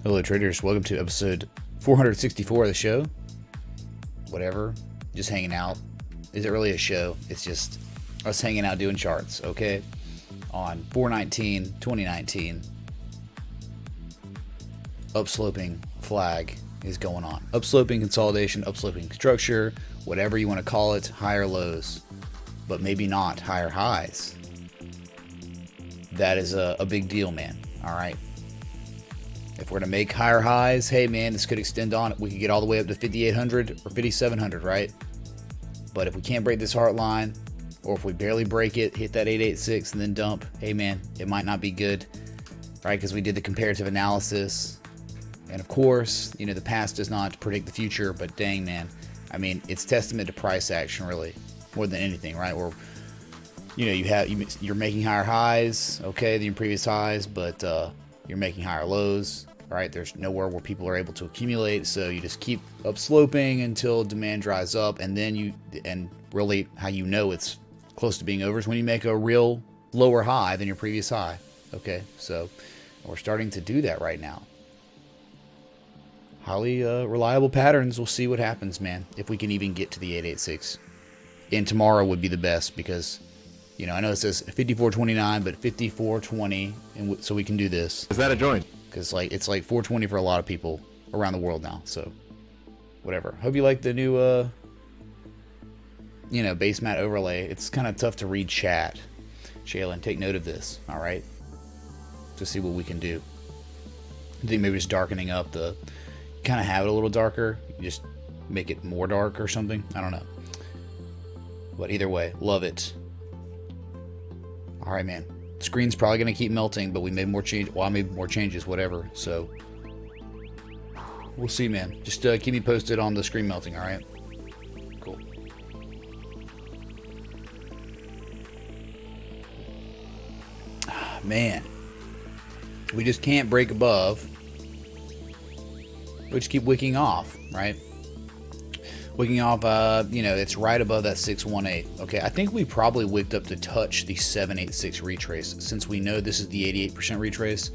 Hello traders, welcome to episode 464 of the show. Whatever, just hanging out. Is it really a show? It's just us hanging out doing charts, okay? On 4/19/2019, upsloping flag is going on. Upsloping consolidation, upsloping structure, whatever you want to call it, higher lows, but maybe not higher highs. That is a big deal, man. All right. If we're to make higher highs, hey man, this could extend on. We could get all the way up to 5,800 or 5,700, right? But if we can't break this heart line, or if we barely break it, hit that 886 and then dump, hey man, it might not be good, right? Because we did the comparative analysis. And of course, you know, the past does not predict the future, but dang man, I mean, it's testament to price action really, more than anything, right? Where, you know, you're making higher highs, okay, than your previous highs, but you're making higher lows, right? There's nowhere where people are able to accumulate, so you just keep upsloping until demand dries up, and then really how you know it's close to being over is when you make a real lower high than your previous high. Okay, so we're starting to do that right now. Highly reliable patterns. We'll see what happens, man, if we can even get to the 886. And tomorrow would be the best because, you know, I know it says 54.29, but 54.20, and so we can do this. Is that a joint? Because it's like 420 for a lot of people around the world now. So whatever. Hope you like the new, you know, base mat overlay. It's kind of tough to read chat. Shaylin, take note of this. All right, to see what we can do. I think maybe just darkening up the, kind of have it a little darker. You just make it more dark or something. I don't know. But either way, love it. All right, man. Screen's probably going to keep melting, but we made more change. Well, I made more changes, whatever. So we'll see, man. Just keep me posted on the screen melting. All right. Cool. Man, we just can't break above. We just keep wicking off, right? Wicking off, you know, it's right above that 618. Okay, I think we probably wicked up to touch the 786 retrace. Since we know this is the 88% retrace,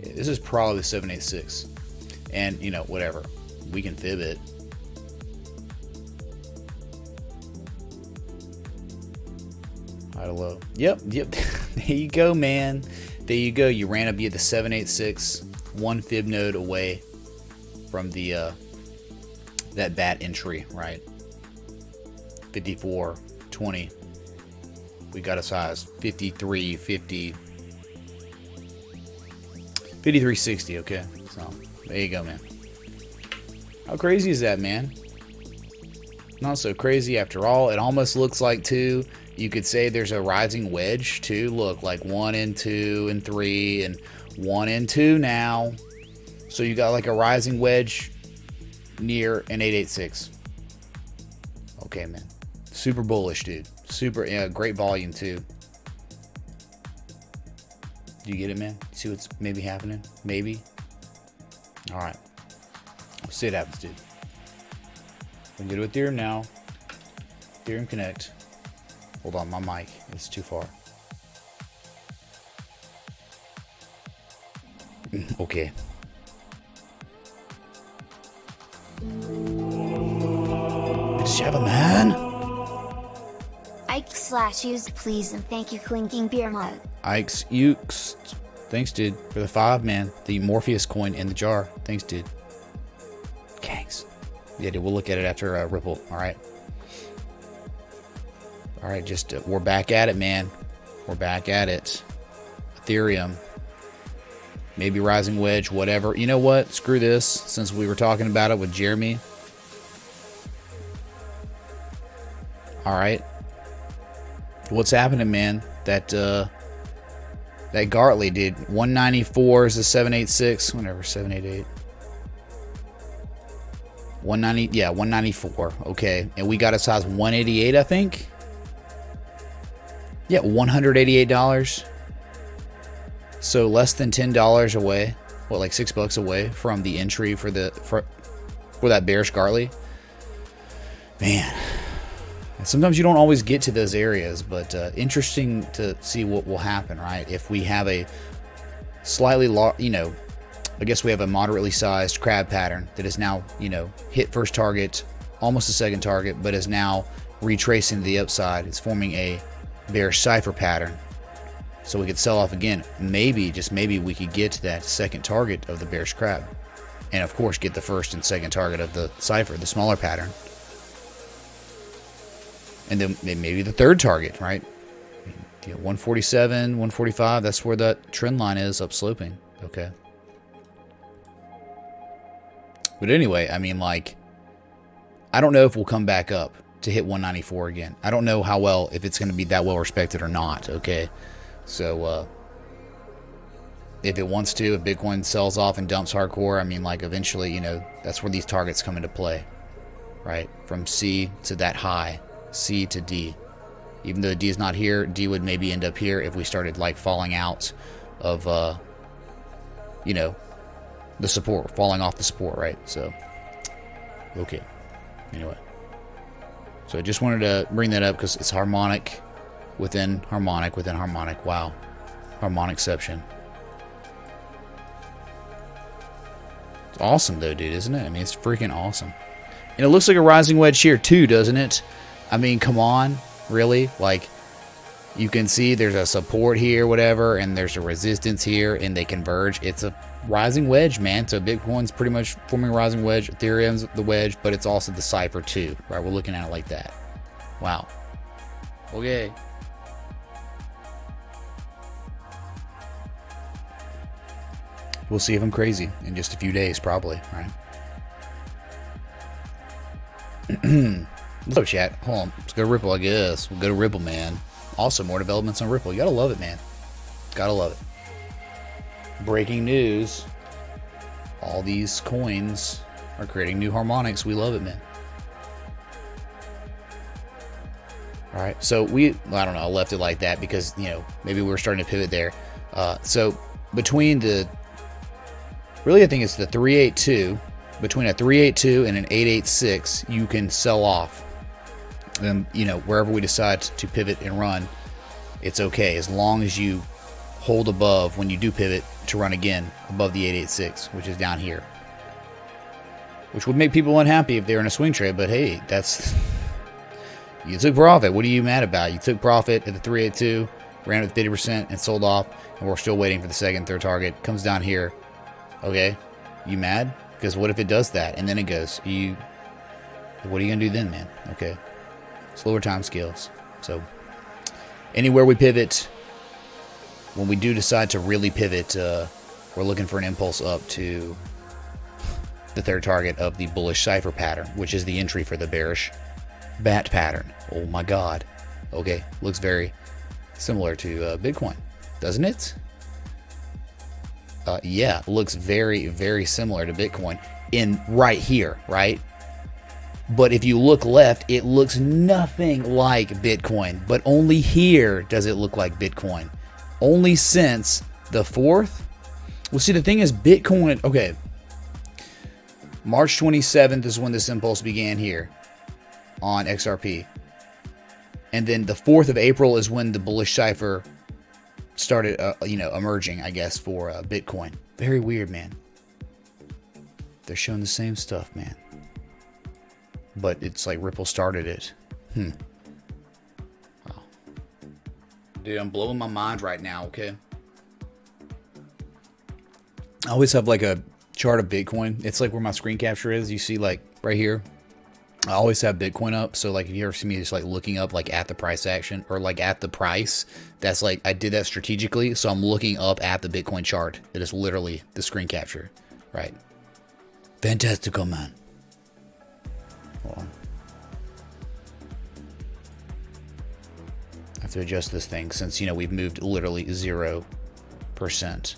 this is probably the 786. And, you know, whatever. We can fib it. High to low. Yep. There you go, man. There you go. You ran up, you had the 786, one fib node away from the that bat entry, right? 54.20. We got a size 53.50, 53.60. Okay, so there you go, man. How crazy is that, man? Not so crazy after all. It almost looks like two. You could say there's a rising wedge too. Look, like 1 and 2 and 3 and 1 and 2 now. So you got like a rising wedge near an 886. Okay, man. Super bullish, dude. Super, yeah, great volume too. Do you get it, man? See what's maybe happening? Maybe. All right. We'll see what happens, dude. We can go to Ethereum now. Ethereum Connect. Hold on, my mic is too far. Okay. Shava, man. Ike/used please and thank you clinking beer mug. Ike's Ukes. Thanks, dude, for the 5, man. The Morpheus coin in the jar. Thanks, dude. Gangs. Yeah, dude, we'll look at it after Ripple. All right. All right, just we're back at it, man. We're back at it. Ethereum. Maybe rising wedge, whatever. You know what? Screw this. Since we were talking about it with Jeremy. All right. What's happening, man? That Gartley, dude. 194 is a 786. Whatever, 788. 190, yeah, 194. Okay. And we got a size 188, I think. Yeah, $188. So less than $10 away. What, like $6 away from the entry for that bearish Gartley? Man. Sometimes you don't always get to those areas, but interesting to see what will happen, right? If we have a slightly, you know, I guess we have a moderately sized crab pattern that is now, you know, hit first target, almost a second target, but is now retracing to the upside. It's forming a bearish cipher pattern. So we could sell off again. Maybe, just maybe, we could get to that second target of the bearish crab. And of course, get the first and second target of the cipher, the smaller pattern. And then maybe the third target, right? 147, 145, that's where that trend line is, upsloping. Okay. But anyway, I mean, like, I don't know if we'll come back up to hit 194 again. I don't know how well, if it's going to be that well respected or not, okay? So, if it wants to, if Bitcoin sells off and dumps hardcore, I mean, like, eventually, you know, that's where these targets come into play, right? From C to that high, C to D. Even though D is not here, D would maybe end up here if we started, like, falling out of, you know, the support, falling off the support, right? So, okay. Anyway. So I just wanted to bring that up because it's harmonic within harmonic within harmonic. Wow. Harmonicception. It's awesome, though, dude, isn't it? I mean, it's freaking awesome. And it looks like a rising wedge here, too, doesn't it? I mean, come on. Really? Like, you can see there's a support here, whatever, and there's a resistance here, and they converge. It's a rising wedge, man. So Bitcoin's pretty much forming a rising wedge. Ethereum's the wedge, but it's also the cipher, too. Right? We're looking at it like that. Wow. Okay. We'll see if I'm crazy in just a few days, probably, right? What's up, chat? Hold on. Let's go to Ripple, I guess. We'll go to Ripple, man. Also, more developments on Ripple. You gotta love it, man. Gotta love it. Breaking news. All these coins are creating new harmonics. We love it, man. Alright, so I don't know, I left it like that because, you know, maybe we're starting to pivot there. So, between the... Really, I think it's the 382. Between a 382 and an 886, you can sell off. And, you know, wherever we decide to pivot and run, it's okay. As long as you hold above, when you do pivot, to run again above the 886, which is down here. Which would make people unhappy if they're in a swing trade, but hey, that's... You took profit. What are you mad about? You took profit at the 382, ran it with 50% and sold off, and we're still waiting for the second, third target. Comes down here. Okay, you mad? Because what if it does that and then it goes? What are you gonna do then, man? Okay, slower time scales. So anywhere we pivot, when we do decide to really pivot, we're looking for an impulse up to the third target of the bullish cipher pattern, which is the entry for the bearish bat pattern. Oh my God. Okay, looks very similar to Bitcoin, doesn't it? Yeah, looks very, very similar to Bitcoin in right here, right? But if you look left, it looks nothing like Bitcoin. But only here does it look like Bitcoin. Only since the 4th. Well, see, the thing is, Bitcoin... Okay. March 27th is when this impulse began here on XRP. And then the 4th of April is when the bullish cipher started, you know, emerging, I guess, for Bitcoin. Very weird, man. They're showing the same stuff, man. But it's like Ripple started it. Wow. Dude, I'm blowing my mind right now, okay? I always have like a chart of Bitcoin. It's like where my screen capture is. You see, like, right here. I always have Bitcoin up, so like if you ever see me just like looking up like at the price action or like at the price, that's like I did that strategically, so I'm looking up at the Bitcoin chart. It is literally the screen capture, right? Fantastical, man. Hold on. I have to adjust this thing since, you know, we've moved literally 0%.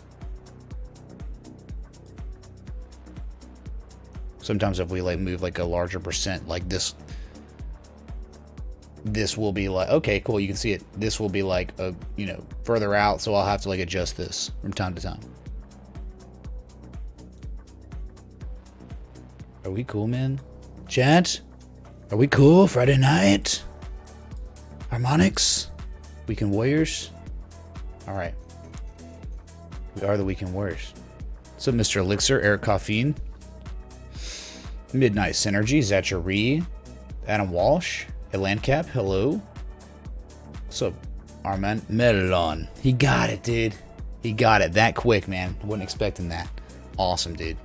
Sometimes if we like move like a larger percent, like this will be like, okay, cool, you can see it. This will be like a, you know, further out, so I'll have to like adjust this from time to time. Are we cool, man? Chat? Are we cool? Friday night? Harmonics? Weekend Warriors? Alright. We are the Weekend Warriors. So Mr. Elixir, Eric Coffeen, Midnight Synergy, Zachary, Adam Walsh, Atlancap, hello. What's up, Armand? Melon. He got it, dude. He got it that quick, man. Wasn't expecting that. Awesome, dude.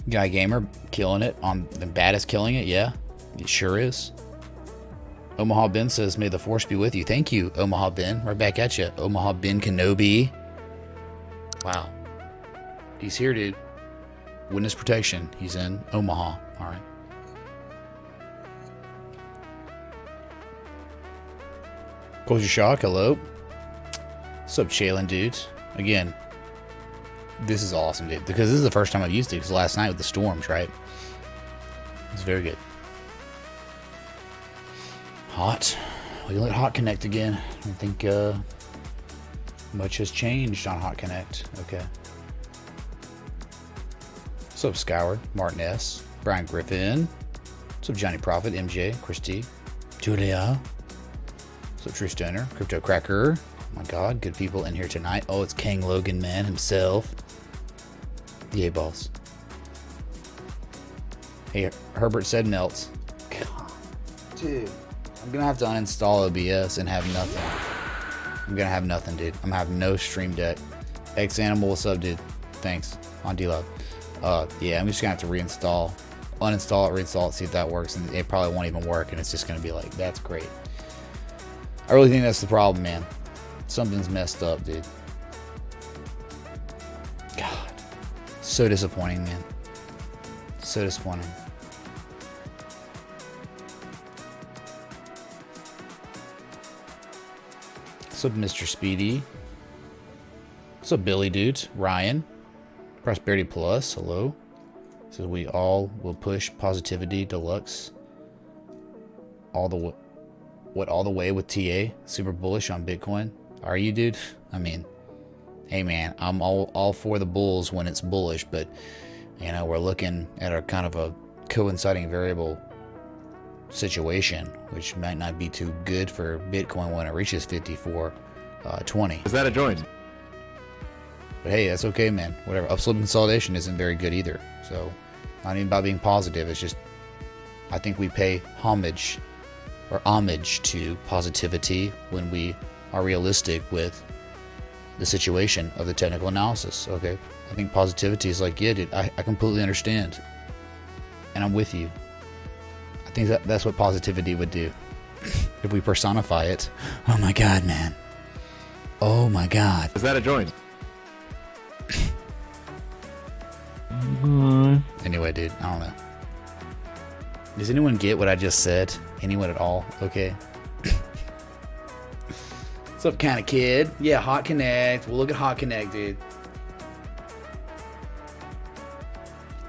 Guy Gamer, killing it. On the baddest killing it, yeah. It sure is. Omaha Ben says, may the force be with you. Thank you, Omaha Ben. Right back at you. Omaha Ben Kenobi. Wow. He's here, dude. Witness protection. He's in Omaha. All right. Culture Shock, hello. What's up, Shaylin, dudes? Again, this is awesome, dude. Because this is the first time I've used it. Because last night with the storms, right? It's very good. Hot. We let Hot Connect again. I don't think much has changed on Hot Connect. Okay. What's up, Scoured? Martin S. Brian Griffin. What's up, Johnny Prophet? MJ. Christy. Julia. What's up, True Stoner? Crypto Cracker. Oh my god, good people in here tonight. Oh, it's Kang Logan, man, himself. Yay, balls. Hey, Herbert said melts. God, dude. I'm gonna have to uninstall OBS and have nothing. I'm gonna have nothing, dude. I'm gonna have no stream deck. X Animal, what's up, dude? Thanks. On D-Love. Yeah, I'm just gonna have to uninstall it, reinstall it, see if that works, and it probably won't even work, and it's just gonna be like, that's great. I really think that's the problem, man. Something's messed up, dude. God. So disappointing, man. So disappointing. What's up, Mr. Speedy? What's up, Billy dudes? Ryan. Prosperity Plus, hello. Says we all will push positivity deluxe. All the way with TA. Super bullish on Bitcoin. Are you, dude? I mean, hey man, I'm all for the bulls when it's bullish, but you know, we're looking at a kind of a coinciding variable situation, which might not be too good for Bitcoin when it reaches 54.20. Is that a joint? But hey, that's okay, man. Whatever. Upslope consolidation isn't very good either. So, not even about being positive. It's just, I think we pay homage to positivity when we are realistic with the situation of the technical analysis. Okay, I think positivity is like, yeah, dude, I completely understand, and I'm with you. I think that's what positivity would do if we personify it. Oh my god, man. Oh my god. Is that a joint? Anyway, dude, I don't know. Does anyone get what I just said? Anyone at all? Okay. What's up, kind of kid? Yeah, Hot Connect. We'll look at Hot Connect, dude.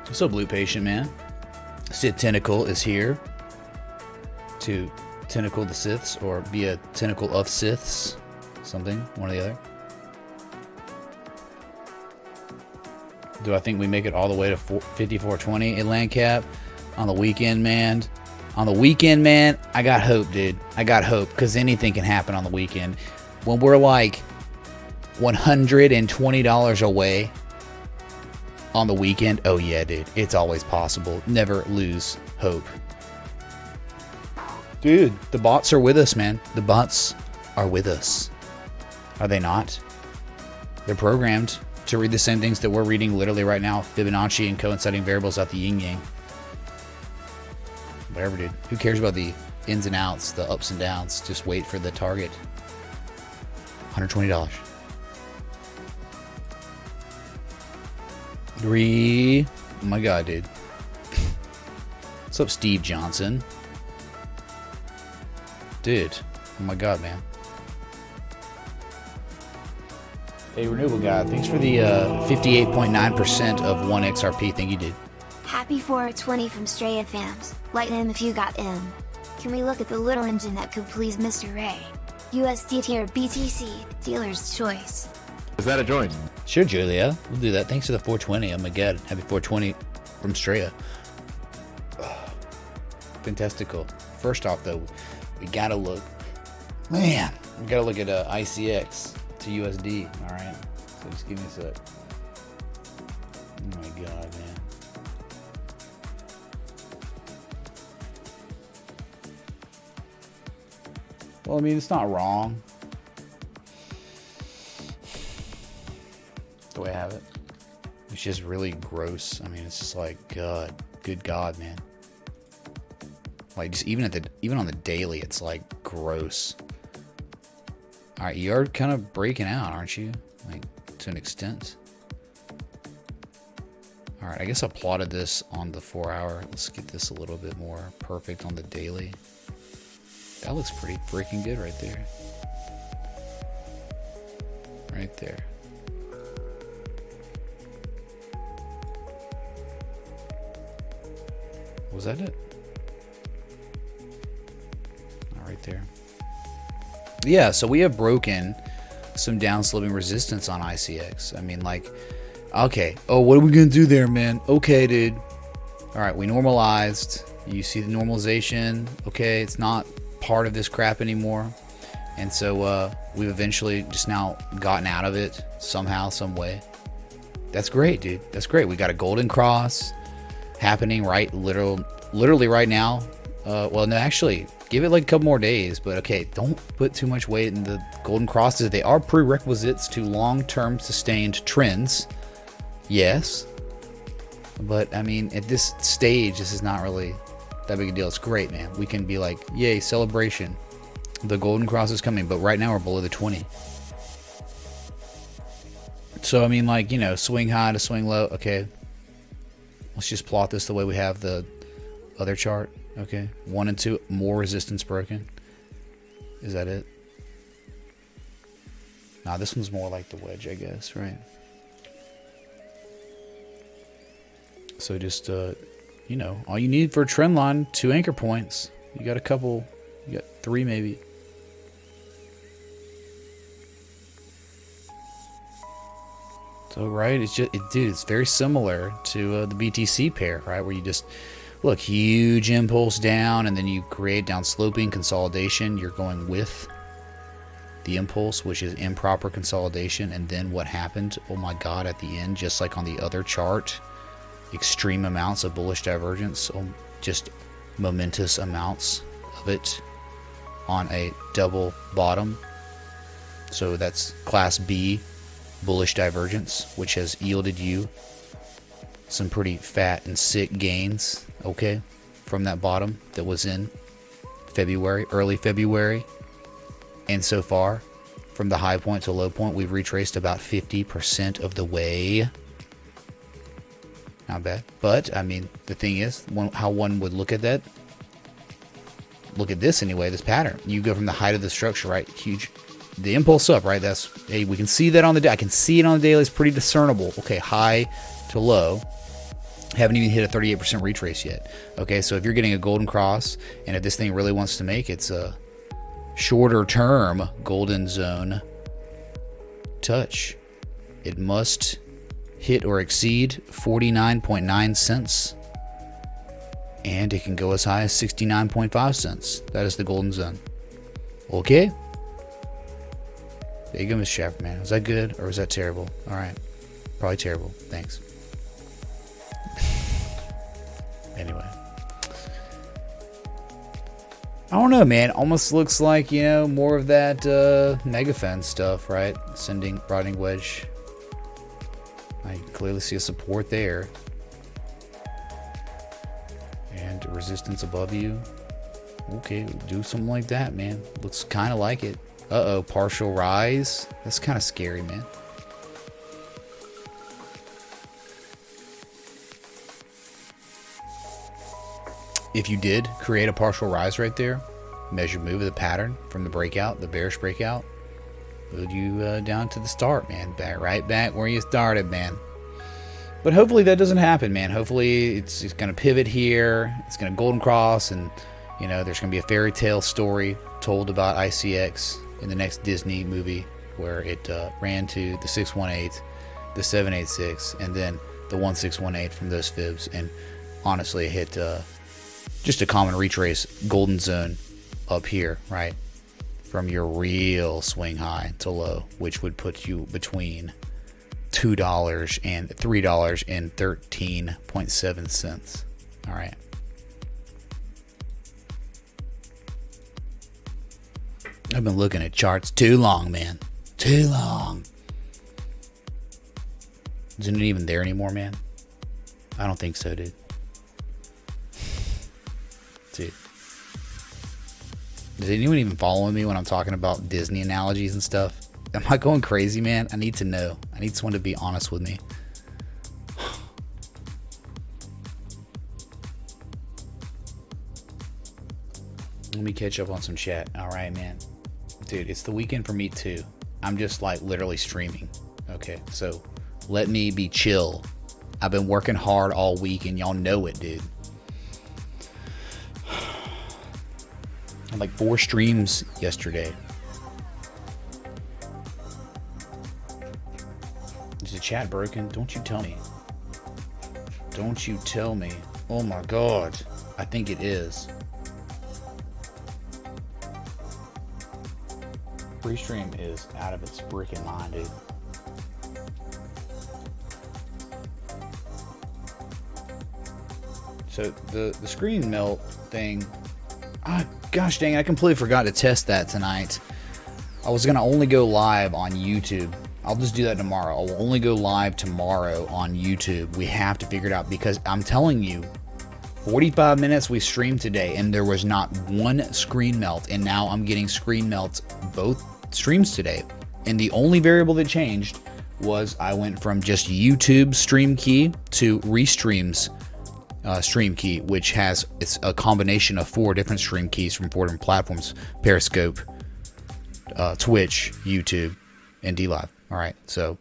What's up, Blue Patient, man? Sid Tentacle is here to tentacle the Siths, or be a tentacle of Siths. Something, one or the other. Do I think we make it all the way to 54.20 Atlantic cap on the weekend, man? On the weekend, man, I got hope, dude. I got hope, because anything can happen on the weekend. When we're like $120 away on the weekend, oh yeah, dude, it's always possible. Never lose hope. Dude, the bots are with us, man. The bots are with us. Are they not? They're programmed to read the same things that we're reading literally right now. Fibonacci and coinciding variables out the yin-yang. Whatever, dude. Who cares about the ins and outs, the ups and downs? Just wait for the target. $120. Oh my god, dude. What's up, Steve Johnson? Dude. Oh my god, man. Hey, Renewable God, thanks for the 58.9% of 1XRP. Thank you, dude. Happy 420 from Straya fams. Light him if you got in. Can we look at the little engine that could please Mr. Ray? USDT or BTC, dealer's choice. Is that a joint? Sure, Julia. We'll do that. Thanks for the 420. Oh my god. Happy 420 from Straya. Fantastical. First off, though, we gotta look. Man, we gotta look at ICX to USD. Alright. So just give me a sec. Oh my God, man. Well, I mean, it's not wrong. The way I have it. It's just really gross. I mean, it's just like, God, good God, man. Like, just even on the daily, it's like gross. All right, you are kind of breaking out, aren't you? Like, to an extent. All right, I guess I plotted this on the 4 hour. Let's get this a little bit more perfect on the daily. That looks pretty freaking good right there. Right there. Was that it? All right there. Yeah, so we have broken some down-sloping resistance on ICX. I mean, like, okay. Oh, what are we going to do there, man? Okay, dude. All right, we normalized. You see the normalization. Okay, it's not part of this crap anymore. And so we've eventually just now gotten out of it somehow, some way. That's great, dude. That's great. We got a golden cross happening right literally right now. Well, no, actually, give it like a couple more days. But okay, don't put too much weight in the golden crosses. They are prerequisites to long-term sustained trends. Yes. But, I mean, at this stage, this is not really that big a deal. It's great, man. We can be like, yay, celebration. The golden cross is coming. But right now, we're below the 20. So, I mean, like, you know, swing high to swing low. Okay. Let's just plot this the way we have the other chart. Okay. 1 and 2. More resistance broken. Is that it? Nah, this one's more like the wedge, I guess, right? So just, you know, all you need for a trend line, 2 anchor points. You got a couple, you got 3 maybe. So, right, it's just, dude, it's very similar to the BTC pair, right? Where you just, look, huge impulse down, and then you create down sloping consolidation. You're going with the impulse, which is improper consolidation. And then what happened? Oh my God, at the end, just like on the other chart, extreme amounts of bullish divergence, just momentous amounts of it on a double bottom. So that's class B bullish divergence, which has yielded you some pretty fat and sick gains, okay, from that bottom that was in February, early February. And so far, from the high point to low point, we've retraced about 50% of the way. Not bad. But, I mean, the thing is, how one would look at that, look at this anyway, this pattern. You go from the height of the structure, right? Huge. The impulse up, right? That's, hey, we can see that on the day. I can see it on the daily. It's pretty discernible. Okay, high to low. Haven't even hit a 38% retrace yet. Okay, so if you're getting a golden cross, and if this thing really wants to make its a shorter term golden zone touch, it must hit or exceed 49.9 cents. And it can go as high as 69.5 cents. That is the golden zone. Okay. There you go, Miss Shaffer, man. Was that good or was that terrible? All right. Probably terrible. Thanks. Anyway. I don't know, man. Almost looks like, you know, more of that Megafen stuff, right? Sending, broadening wedge. I can clearly see a support there. And resistance above you. Okay, do something like that, man. Looks kind of like it. Uh-oh, partial rise. That's kind of scary, man. If you did create a partial rise right there, measured move of the pattern from the breakout, the bearish breakout, moved you down to the start, man. Right back where you started, man. But hopefully that doesn't happen, man. Hopefully it's going to pivot here. It's going to golden cross, and, you know, there's going to be a fairy tale story told about ICX in the next Disney movie where it ran to the 618, the 786, and then the 1618 from those fibs. And honestly, it hit just a common retrace golden zone up here, right? From your real swing high to low, which would put you between $2 and $3.13.7. All right. I've been looking at charts too long, man. Too long. Isn't it even there anymore, man? I don't think so, dude. Dude. Is anyone even following me when I'm talking about Disney analogies and stuff? Am I going crazy, man? I need to know. I need someone to be honest with me. Let me catch up on some chat. All right, man. Dude, it's the weekend for me too. I'm just like literally streaming. Okay, so let me be chill. I've been working hard all week and y'all know it, dude. I had like 4 streams yesterday. Is the chat broken? Don't you tell me. Don't you tell me. Oh my god. I think it is. Restream is out of its freaking mind, dude. So the screen melt thing, gosh dang, I completely forgot to test that tonight. I was gonna only go live on YouTube. I'll just do that tomorrow. I'll only go live tomorrow on YouTube. We have to figure it out because I'm telling you, 45 minutes we streamed today and there was not one screen melt, and now I'm getting screen melts both streams today. And the only variable that changed was I went from just YouTube stream key to Restream's stream key, which it's a combination of 4 different stream keys from 4 different platforms: Periscope, Twitch, YouTube, and DLive. All right, so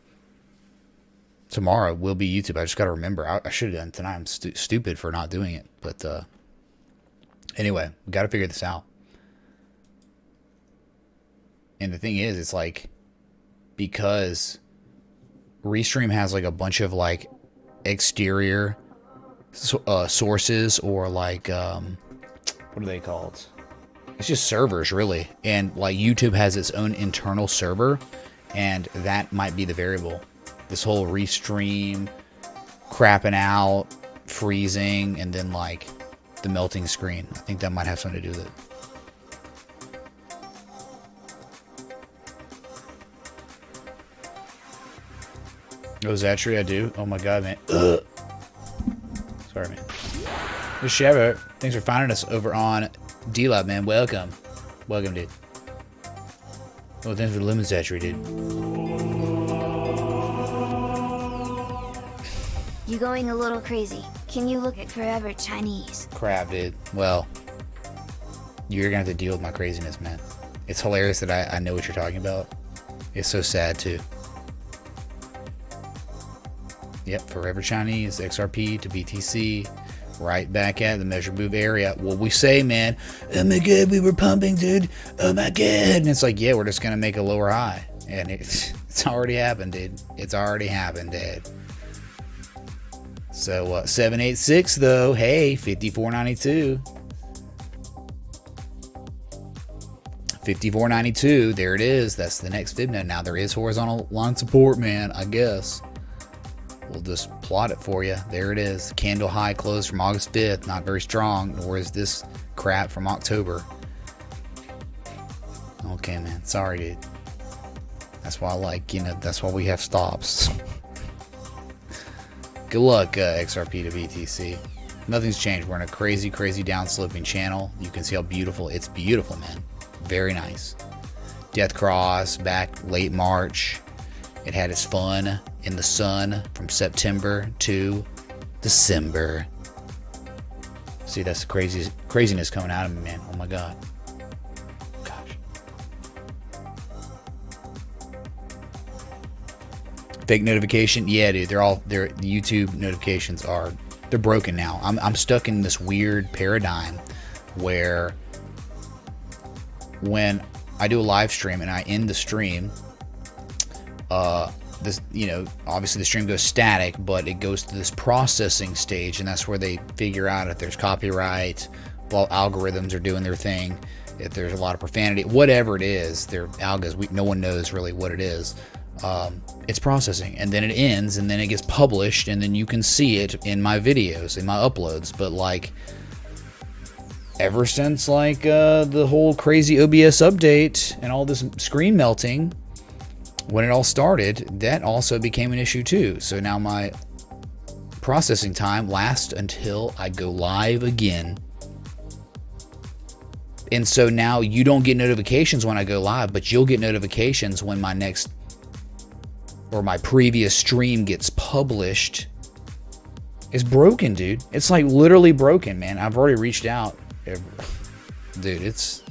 tomorrow will be YouTube. I just got to remember. I should have done it tonight. I'm stupid for not doing it. But anyway, we got to figure this out. And the thing is, it's like, because Restream has like a bunch of like exterior sources, or like what are they called? It's just servers, really. And like YouTube has its own internal server, and that might be the variable. This whole Restream crapping out, freezing, and then like the melting screen. I think that might have something to do with it. Oh, is that true? I do? Oh my god, man. Ugh. Sorry, man. This Shadow, thanks for finding us over on DLive, man. Welcome. Welcome, dude. Oh, thanks for the lemon saturated, dude. You going a little crazy. Can you look at Forever Chinese? Crap, dude. Well, you're gonna have to deal with my craziness, man. It's hilarious that I know what you're talking about. It's so sad, too. Yep, Forever Chinese, XRP to BTC, right back at the measure move area. What we say, man, oh my god, we were pumping, dude. Oh my god. And it's like, yeah, we're just going to make a lower high. And it's already happened, dude. It's already happened, dude. So 786, though, hey, 5492. 5492, there it is. That's the next fib node. Now there is horizontal line support, man, I guess. We'll just plot it for you. There it is. Candle high close from August 5th. Not very strong, nor is this crap from October. Okay, man. Sorry, dude. That's why that's why we have stops. Good luck, XRP to BTC. Nothing's changed. We're in a crazy, crazy downsloping channel. You can see how beautiful. It's beautiful, man. Very nice. Death Cross back late March. It had its fun in the sun from September to December. See, that's the craziness coming out of me, man. Oh my god. Gosh. Fake notification? Yeah, dude. The YouTube notifications they're broken now. I'm stuck in this weird paradigm where when I do a live stream and I end the stream, obviously the stream goes static, but it goes to this processing stage, and that's where they figure out if there's copyright, while algorithms are doing their thing, if there's a lot of profanity, whatever it is, their algos, no one knows really what it is. It's processing, and then it ends, and then it gets published, and then you can see it in my videos, in my uploads. But like, ever since like the whole crazy OBS update and all this screen melting, when it all started, that also became an issue too. So now my processing time lasts until I go live again. And so now you don't get notifications when I go live, but you'll get notifications when my next or my previous stream gets published. It's broken, dude. It's like literally broken, man. I've already reached out. Dude, it's...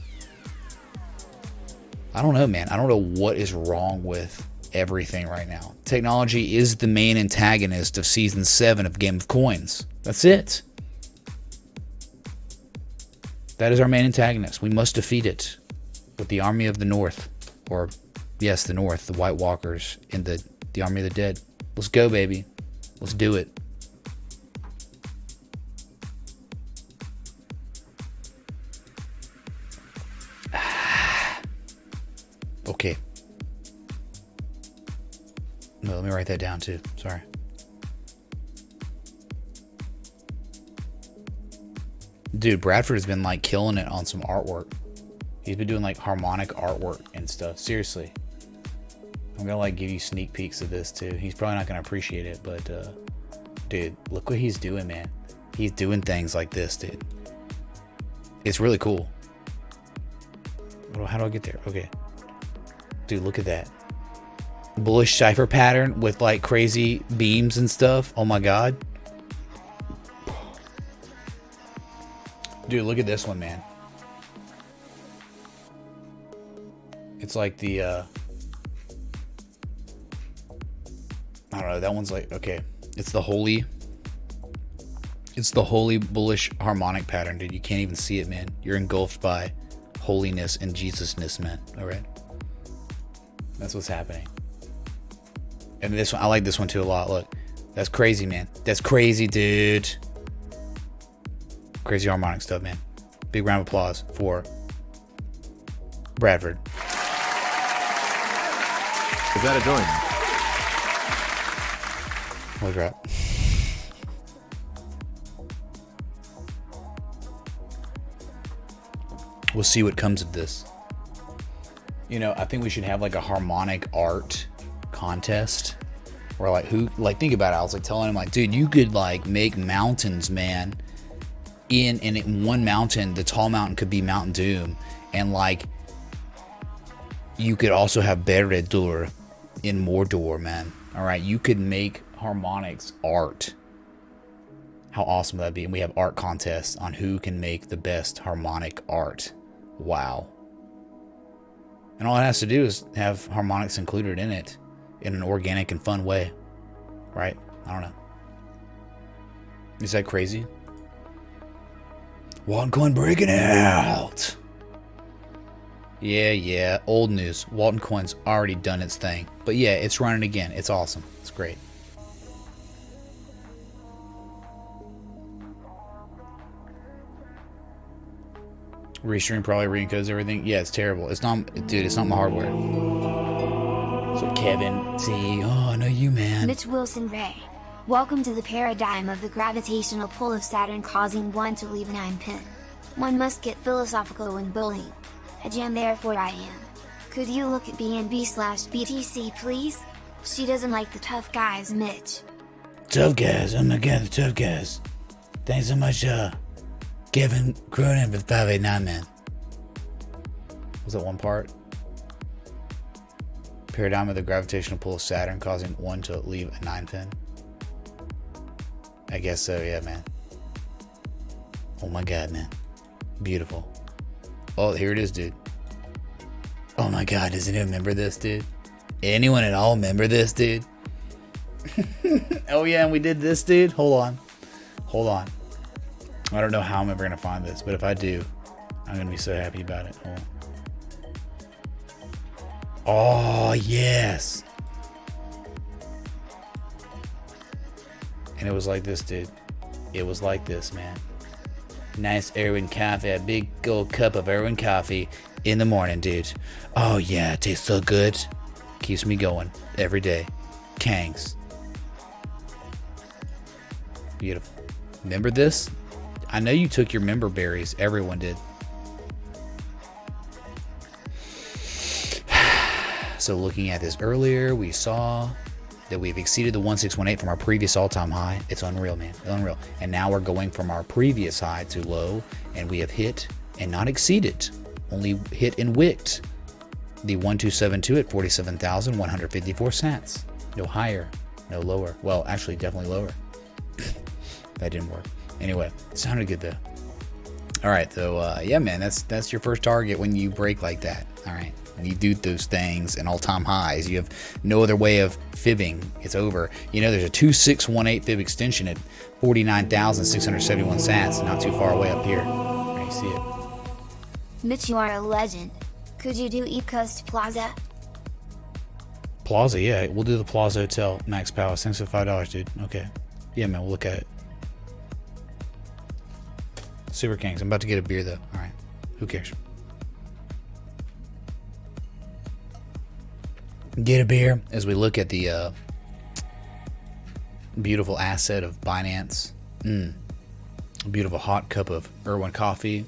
I don't know, man. I don't know what is wrong with everything right now. Technology is the main antagonist of Season 7 of Game of Coins. That's it. That is our main antagonist. We must defeat it with the Army of the North. Or, yes, the North, the White Walkers, and the Army of the Dead. Let's go, baby. Let's do it. Okay. No, let me write that down too. Sorry. Dude, Bradford has been like killing it on some artwork. He's been doing like harmonic artwork and stuff. Seriously. I'm gonna like give you sneak peeks of this too. He's probably not gonna appreciate it, but dude, look what he's doing, man. He's doing things like this, dude. It's really cool. How do I get there? Okay. Dude, look at that. Bullish cipher pattern with like crazy beams and stuff. Oh my god. Dude, look at this one, man. It's like the I don't know, that one's like, okay. It's the holy bullish harmonic pattern, dude. You can't even see it, man. You're engulfed by holiness and Jesusness, man. Alright. That's what's happening. And this one, I like this one too a lot. Look, that's crazy, man. That's crazy, dude. Crazy harmonic stuff, man. Big round of applause for Bradford. Is that a joint? Holy crap. We'll see what comes of this. You know, I think we should have like a harmonic art contest. Or like who, like think about it. I was like telling him like, dude, you could like make mountains, man. In one mountain, the tall mountain could be Mount Doom. And like, you could also have Beredur in Mordor, man. Alright, you could make harmonics art. How awesome would that be? And we have art contests on who can make the best harmonic art. Wow. And all it has to do is have harmonics included in it in an organic and fun way. Right? I don't know. Is that crazy? Altcoin breaking out. Yeah. Old news. Altcoin's already done its thing. But yeah, it's running again. It's awesome. It's great. Restream probably re-encodes everything. Yeah, it's terrible. It's not, dude, it's not my hardware. So Kevin, see, oh, I know you, man. Mitch Wilson Ray. Welcome to the paradigm of the gravitational pull of Saturn causing one to leave 9 pin. One must get philosophical when bullying. A jam therefore I am. Could you look at BNB/BTC please? She doesn't like the tough guys, Mitch. Tough guys, oh my god, the tough guys. Thanks so much, Kevin Cronin for the 589, man. Was that one part? Paradigm of the gravitational pull of Saturn causing one to leave a 9 pin. I guess so, yeah, man. Oh my god, man. Beautiful. Oh, here it is, dude. Oh my god, does anyone remember this, dude? Anyone at all remember this, dude? Oh yeah, and we did this, dude? Hold on. I don't know how I'm ever going to find this, but if I do, I'm going to be so happy about it. Hold on. Oh, yes. And it was like this, dude. It was like this, man. Nice Erwin coffee, a big old cup of Erwin coffee in the morning, dude. Oh yeah, it tastes so good. Keeps me going every day. Kangs. Beautiful. Remember this? I know you took your member berries. Everyone did. So looking at this earlier, we saw that we've exceeded the 1618 from our previous all-time high. It's unreal, man. Unreal. And now we're going from our previous high to low, and we have hit and not exceeded, only hit and wicked the 1272 at 47,154 cents. No higher, no lower. Well, actually, definitely lower. That didn't work. Anyway, it sounded good though. All right, so yeah, man, that's your first target when you break like that. All right, when you do those things and all-time highs, you have no other way of fibbing. It's over. You know, there's a 2618 fib extension at 49,671 sats, not too far away up here. There you see it. Mitch, you are a legend. Could you do East Coast Plaza? Plaza, yeah, we'll do the Plaza Hotel. Max Palace, thanks for $5, dude. Okay, yeah, man, we'll look at it. Super Kings. I'm about to get a beer though. All right, who cares? Get a beer as we look at the beautiful asset of Binance. A beautiful hot cup of Irwin coffee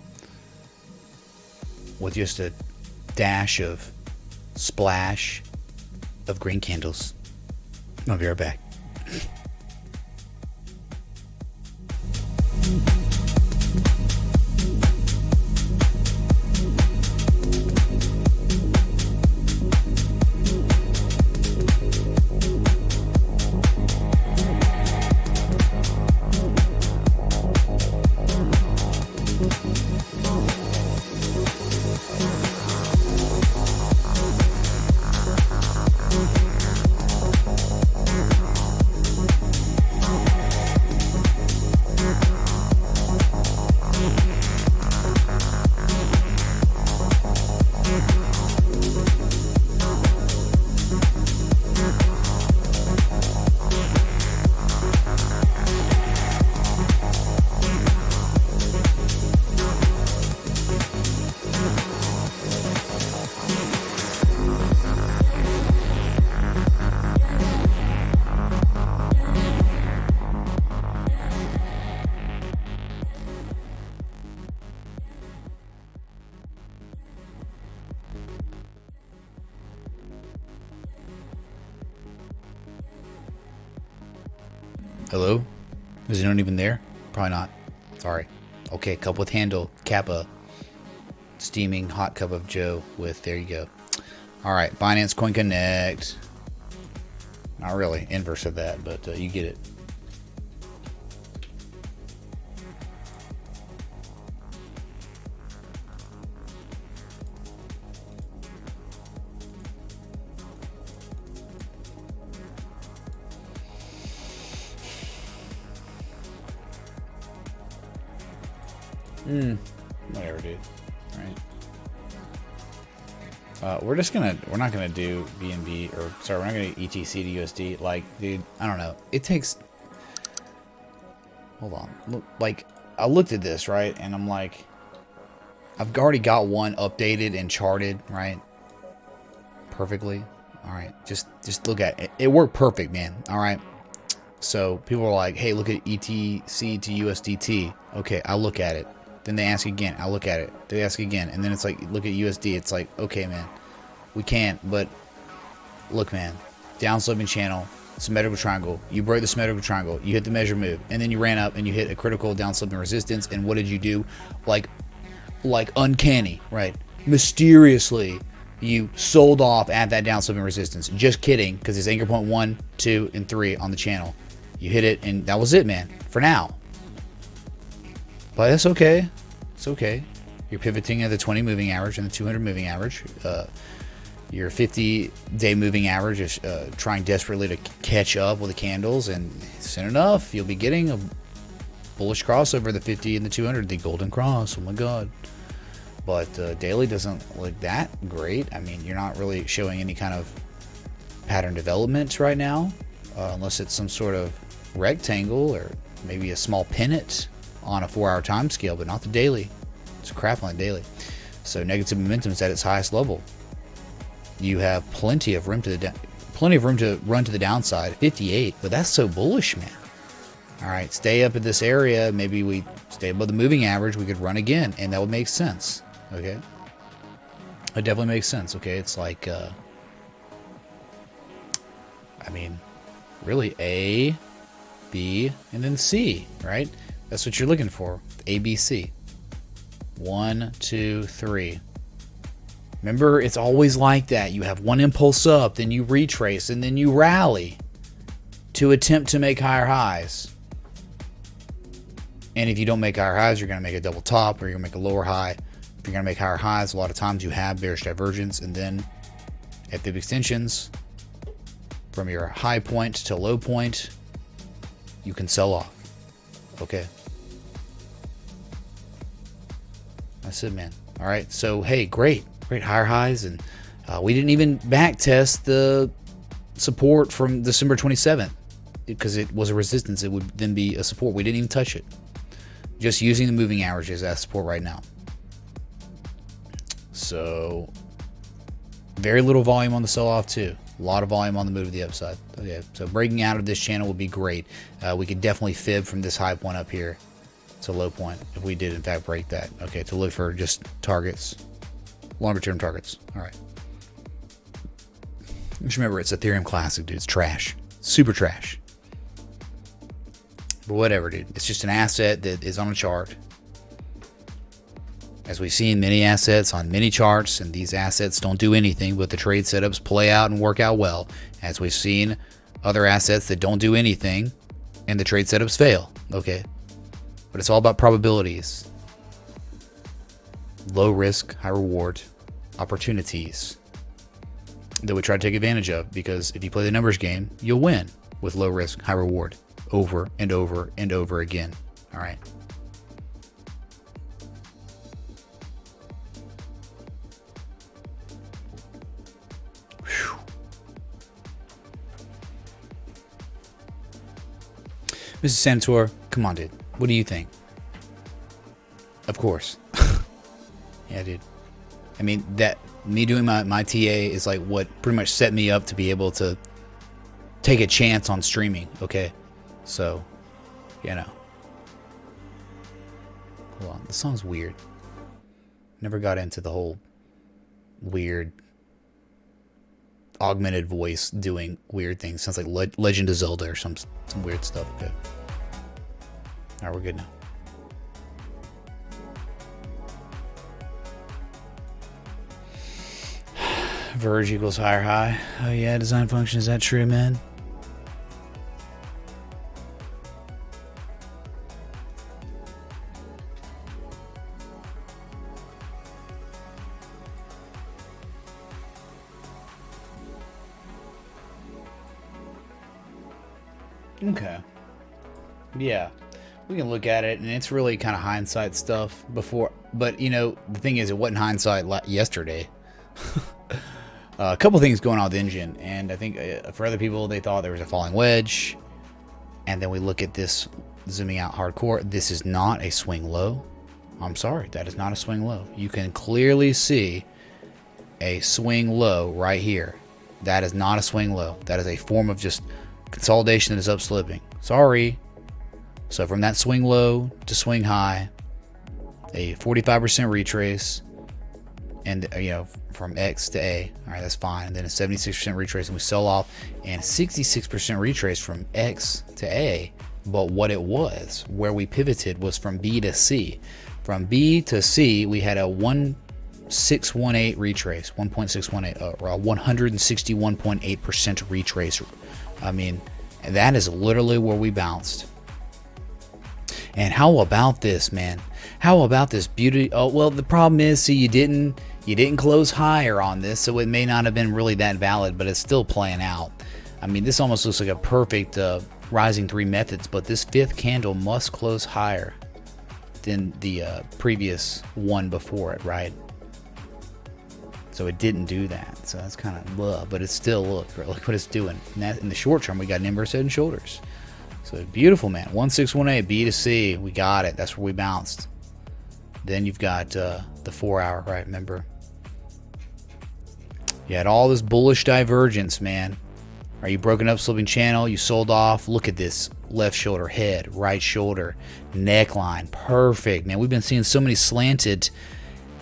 with just a dash of splash of green candles. I'll be right back. Hello? Is anyone even there? Probably not. Sorry. Okay, cup with handle. Kappa. Steaming hot cup of Joe with, there you go. Alright, Binance Coin Connect. Not really. Inverse of that, but you get it. Whatever, dude. Alright. We're not gonna do BNB, or sorry, we're not gonna do ETC to USD. Like, dude, I don't know. It takes. Hold on. Look, like, I looked at this, right, and I'm like, I've already got one updated and charted, right, perfectly. All right, just look at it. It worked perfect, man. All right. So people are like, hey, look at ETC to USDT. Okay, I look at it. Then they ask again. I look at it. They ask again. And then it's like, look at USD. It's like, okay, man, we can't. But look, man, downsloping channel, symmetrical triangle. You break the symmetrical triangle. You hit the measure move. And then you ran up and you hit a critical downsloping resistance. And what did you do? Like uncanny, right? Mysteriously, you sold off at that downsloping resistance. Just kidding, because it's anchor point 1, 2, and 3 on the channel. You hit it, and that was it, man, for now. But that's okay. It's okay. You're pivoting at the 20 moving average and the 200 moving average. Your 50-day moving average is trying desperately to catch up with the candles, and soon enough, you'll be getting a bullish crossover, the 50 and the 200, the golden cross. Oh my God. But daily doesn't look that great. I mean, you're not really showing any kind of pattern development right now, unless it's some sort of rectangle or maybe a small pennant on a 4-hour time scale, but not the daily. It's crap on the daily. So negative momentum is at its highest level. You have plenty of room to run to the downside. 58, but that's so bullish, man. All right, stay up at this area. Maybe we stay above the moving average. We could run again, and that would make sense. Okay, it definitely makes sense. Okay, it's like, I mean, really A, B, and then C, right? That's what you're looking for. A, B, C. 1, 2, 3. Remember, it's always like that. You have one impulse up, then you retrace, and then you rally to attempt to make higher highs. And if you don't make higher highs, you're going to make a double top, or you're going to make a lower high. If you're going to make higher highs, a lot of times you have bearish divergence, and then at fib extensions, from your high point to low point, you can sell off. Okay. That's it, man. All right. So, hey, great higher highs, and we didn't even back test the support from December 27th because it was a resistance. It would then be a support. We didn't even touch it. Just using the moving averages as support right now. So, very little volume on the sell-off too. A lot of volume on the move to the upside. Okay, so breaking out of this channel would be great. We could definitely fib from this high point up here to low point if we did in fact break that. Okay, to look for just targets, longer term targets. All right. Just remember, it's Ethereum Classic, dude. It's trash, super trash. But whatever, dude. It's just an asset that is on a chart. As we've seen many assets on many charts, and these assets don't do anything, but the trade setups play out and work out well. As we've seen other assets that don't do anything, and the trade setups fail. Okay. But it's all about probabilities. Low risk, high reward opportunities that we try to take advantage of, because if you play the numbers game, you'll win with low risk, high reward over and over and over again. All right. Mrs. Santor, come on, dude. What do you think? Of course. Yeah, dude. I mean, that me doing my TA is like what pretty much set me up to be able to take a chance on streaming, okay? So, you know. Hold on. This song's weird. Never got into the whole weird augmented voice doing weird things. Sounds like Legend of Zelda or some weird stuff. Okay. Alright, we're good now. Verge equals higher high. Oh yeah, design function. Is that true, man? Okay. Yeah. We can look at it, and it's really kind of hindsight stuff before. But, you know, the thing is, it wasn't hindsight yesterday. A couple things going on with the engine, and I think for other people, they thought there was a falling wedge. And then we look at this, zooming out hardcore. This is not a swing low. I'm sorry, that is not a swing low. You can clearly see a swing low right here. That is not a swing low. That is a form of just consolidation that is up slipping. Sorry. So from that swing low to swing high, a 45% retrace, and you know, from X to A. All right, that's fine. And then a 76% retrace, and we sell off, and 66% retrace from X to A. But what it was, where we pivoted, was from B to C. From B to C, we had a 1618 retrace, 1.618, or a 161.8% retrace. I mean, that is literally where we bounced. And how about this, man? How about this beauty? Oh, well, the problem is, see, you didn't close higher on this, so it may not have been really that valid, but it's still playing out. I mean, this almost looks like a perfect rising three methods, but this fifth candle must close higher than the previous one before it, right? So it didn't do that. So that's kind of blah, but it's still, look what it's doing. And that, in the short term, we got an inverse head and shoulders. So beautiful, man. 1618, B to C. We got it. That's where we bounced. Then you've got the 4 hour, right? Remember? You had all this bullish divergence, man. Are you broken up, slipping channel? You sold off. Look at this left shoulder, head, right shoulder, neckline. Perfect, man. We've been seeing so many slanted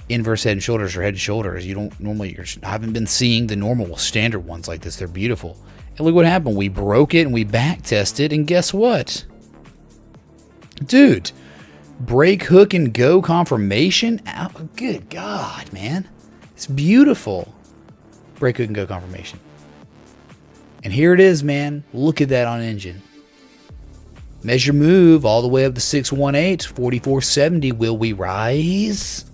inverse head and shoulders or head and shoulders. You don't normally, I haven't been seeing the normal standard ones like this. They're beautiful. And look what happened. We broke it and we back tested. And guess what? Dude, break, hook, and go confirmation. Oh, good God, man. It's beautiful. Break, hook, and go confirmation. And here it is, man. Look at that on engine. Measure move all the way up to 618, 4470. Will we rise?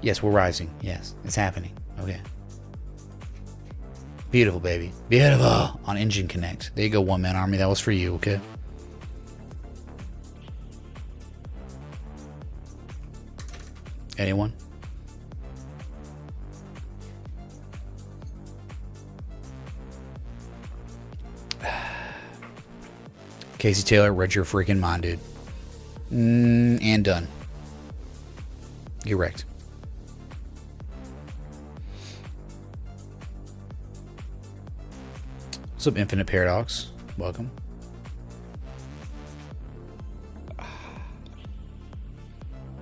Yes, we're rising. Yes, it's happening. Okay. Beautiful, baby. Beautiful. On Engine Connect. There you go, One Man Army. That was for you, okay? Anyone? Casey Taylor, read your freaking mind, dude. And done. You're wrecked. What's up, Infinite Paradox? Welcome.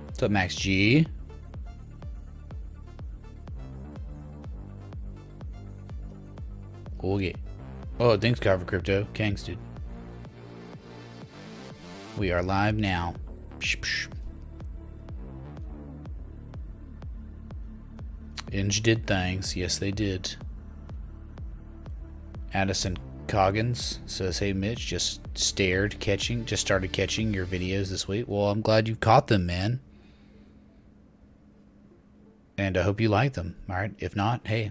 What's up, Max G? We'll get. Oh, thanks, Cover Crypto. Kangs, dude. We are live now. Psh, psh. Inge did things. Yes, they did. Addison Coggins says, hey, Mitch, just started catching your videos this week. Well, I'm glad you caught them, man. And I hope you like them. All right. If not, hey,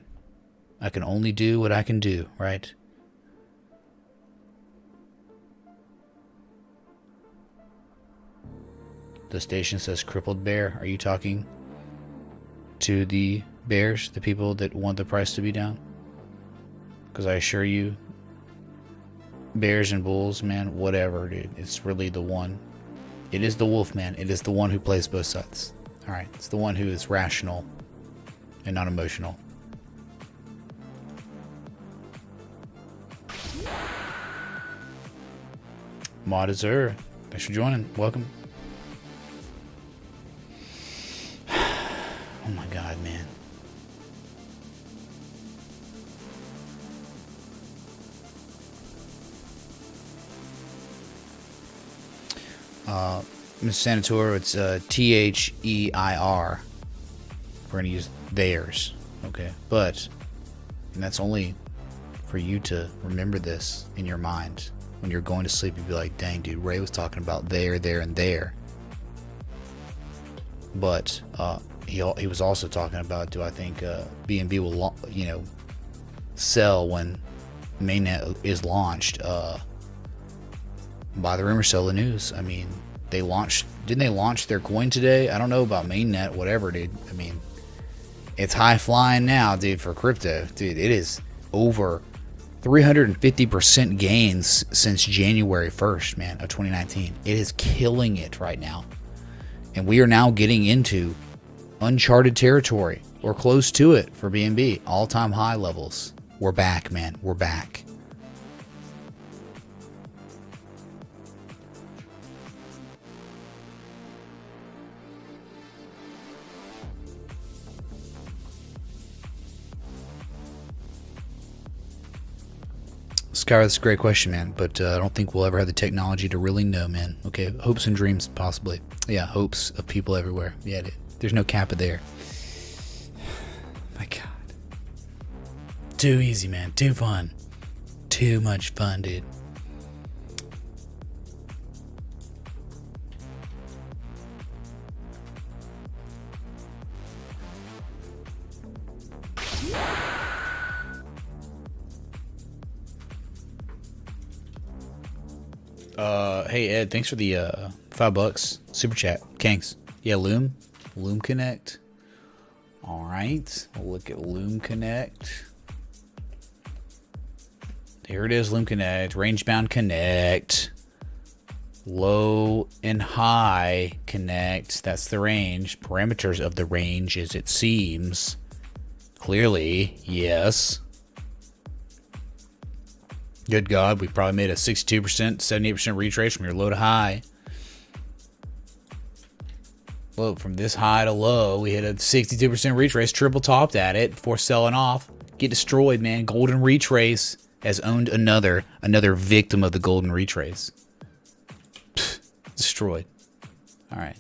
I can only do what I can do, right? The station says crippled bear. Are you talking to the bears, the people that want the price to be down? Because I assure you, bears and bulls, man, whatever, dude. It's really the one. It is the wolf, man. It is the one who plays both sides. All right. It's the one who is rational and not emotional. Mod Azur, thanks for joining. Welcome. Oh my God, man. Ms. Senator, it's T-H-E-I-R. We're going to use theirs. Okay. But, and that's only for you to remember this in your mind. When you're going to sleep, you'd be like, dang, dude, Ray was talking about there, and there. But he was also talking about, do I think BNB will, sell when mainnet is launched? By the rumor, sell the news. I mean, didn't they launch their coin today? I don't know about mainnet, whatever, dude. I mean, it's high flying now, dude, for crypto. Dude, it is over 350% gains since January 1st, man, of 2019. It is killing it right now. And we are now getting into uncharted territory or close to it for BNB. All-time high levels. We're back, man. We're back. Skyra, that's a great question, man, but I don't think we'll ever have the technology to really know, man. Okay, hopes and dreams, possibly. Yeah, hopes of people everywhere. Yeah, there's no kappa there. My God. Too easy, man. Too fun. Too much fun, dude. Hey Ed, thanks for the $5 super chat. Kanks. Yeah, Loom Connect. All right, we'll look at Loom Connect. Here it is, Loom Connect. Range bound connect. Low and high connect. That's the range. Parameters of the range as it seems Clearly, yes. Good God, we probably made a 62%, 78% retrace from your low to high. Well, from this high to low, we hit a 62% retrace, triple topped at it before selling off. Get destroyed, man. Golden retrace has owned another victim of the golden retrace. Pfft, destroyed. All right.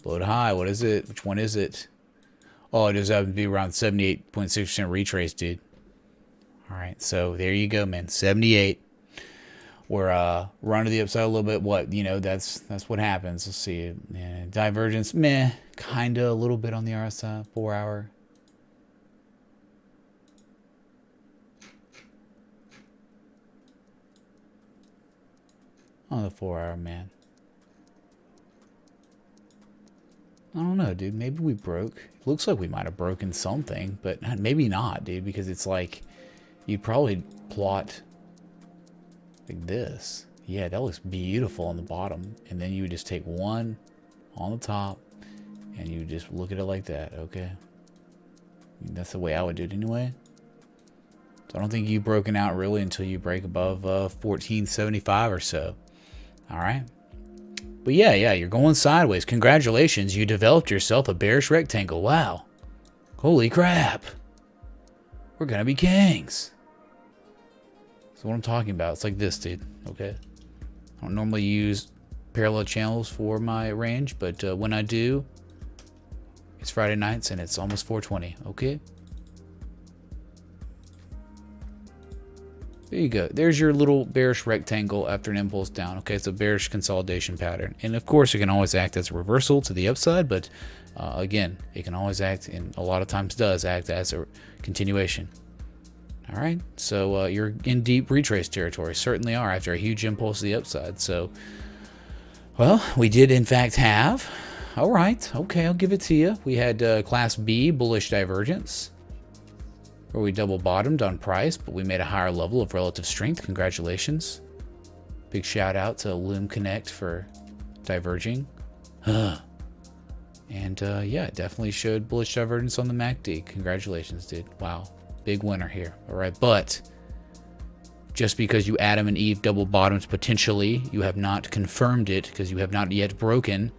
Low to high, what is it? Which one is it? Oh, it does happen to be around 78.6% retrace, dude. All right, so there you go, man. 78. We're running to the upside a little bit. What, you know, that's what happens. Let's see. Yeah, divergence, meh. Kind of a little bit on the RSI, 4 hour. On the 4 hour, man. I don't know, dude. Maybe we broke. It looks like we might have broken something, but maybe not, dude, because it's like you'd probably plot like this. Yeah, that looks beautiful on the bottom. And then you would just take one on the top and you would just look at it like that, okay? That's the way I would do it anyway. So I don't think you've broken out really until you break above 1475 or so. All right. But yeah, you're going sideways. Congratulations, you developed yourself a bearish rectangle. Wow. Holy crap. We're gonna be kings. That's what I'm talking about. It's like this, dude. Okay. I don't normally use parallel channels for my range, but when I do, it's Friday nights and it's almost 420. Okay. There you go. There's your little bearish rectangle after an impulse down. Okay, it's a bearish consolidation pattern. And of course, it can always act as a reversal to the upside, but again, it can always act, and a lot of times does act as a continuation. All right, so you're in deep retrace territory. Certainly are after a huge impulse to the upside. So, well, we did in fact have. All right, okay, I'll give it to you. We had Class B bullish divergence, where we double bottomed on price, but we made a higher level of relative strength. Congratulations. Big shout out to Loom Connect for diverging. And yeah, it definitely showed bullish divergence on the MACD. Congratulations, dude. Wow. Big winner here. All right, but just because you Adam and Eve double bottoms potentially, you have not confirmed it because you have not yet broken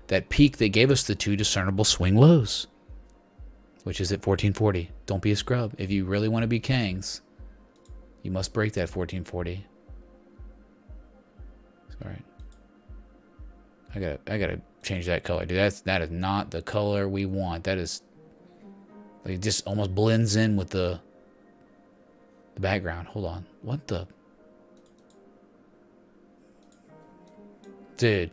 that peak that gave us the two discernible swing lows, which is at 1440. Don't be a scrub. If you really want to be kings, you must break that 1440. All right. I gotta change that color, dude. That is not the color we want. That is like, it just almost blends in with the background. Hold on. What the? Dude.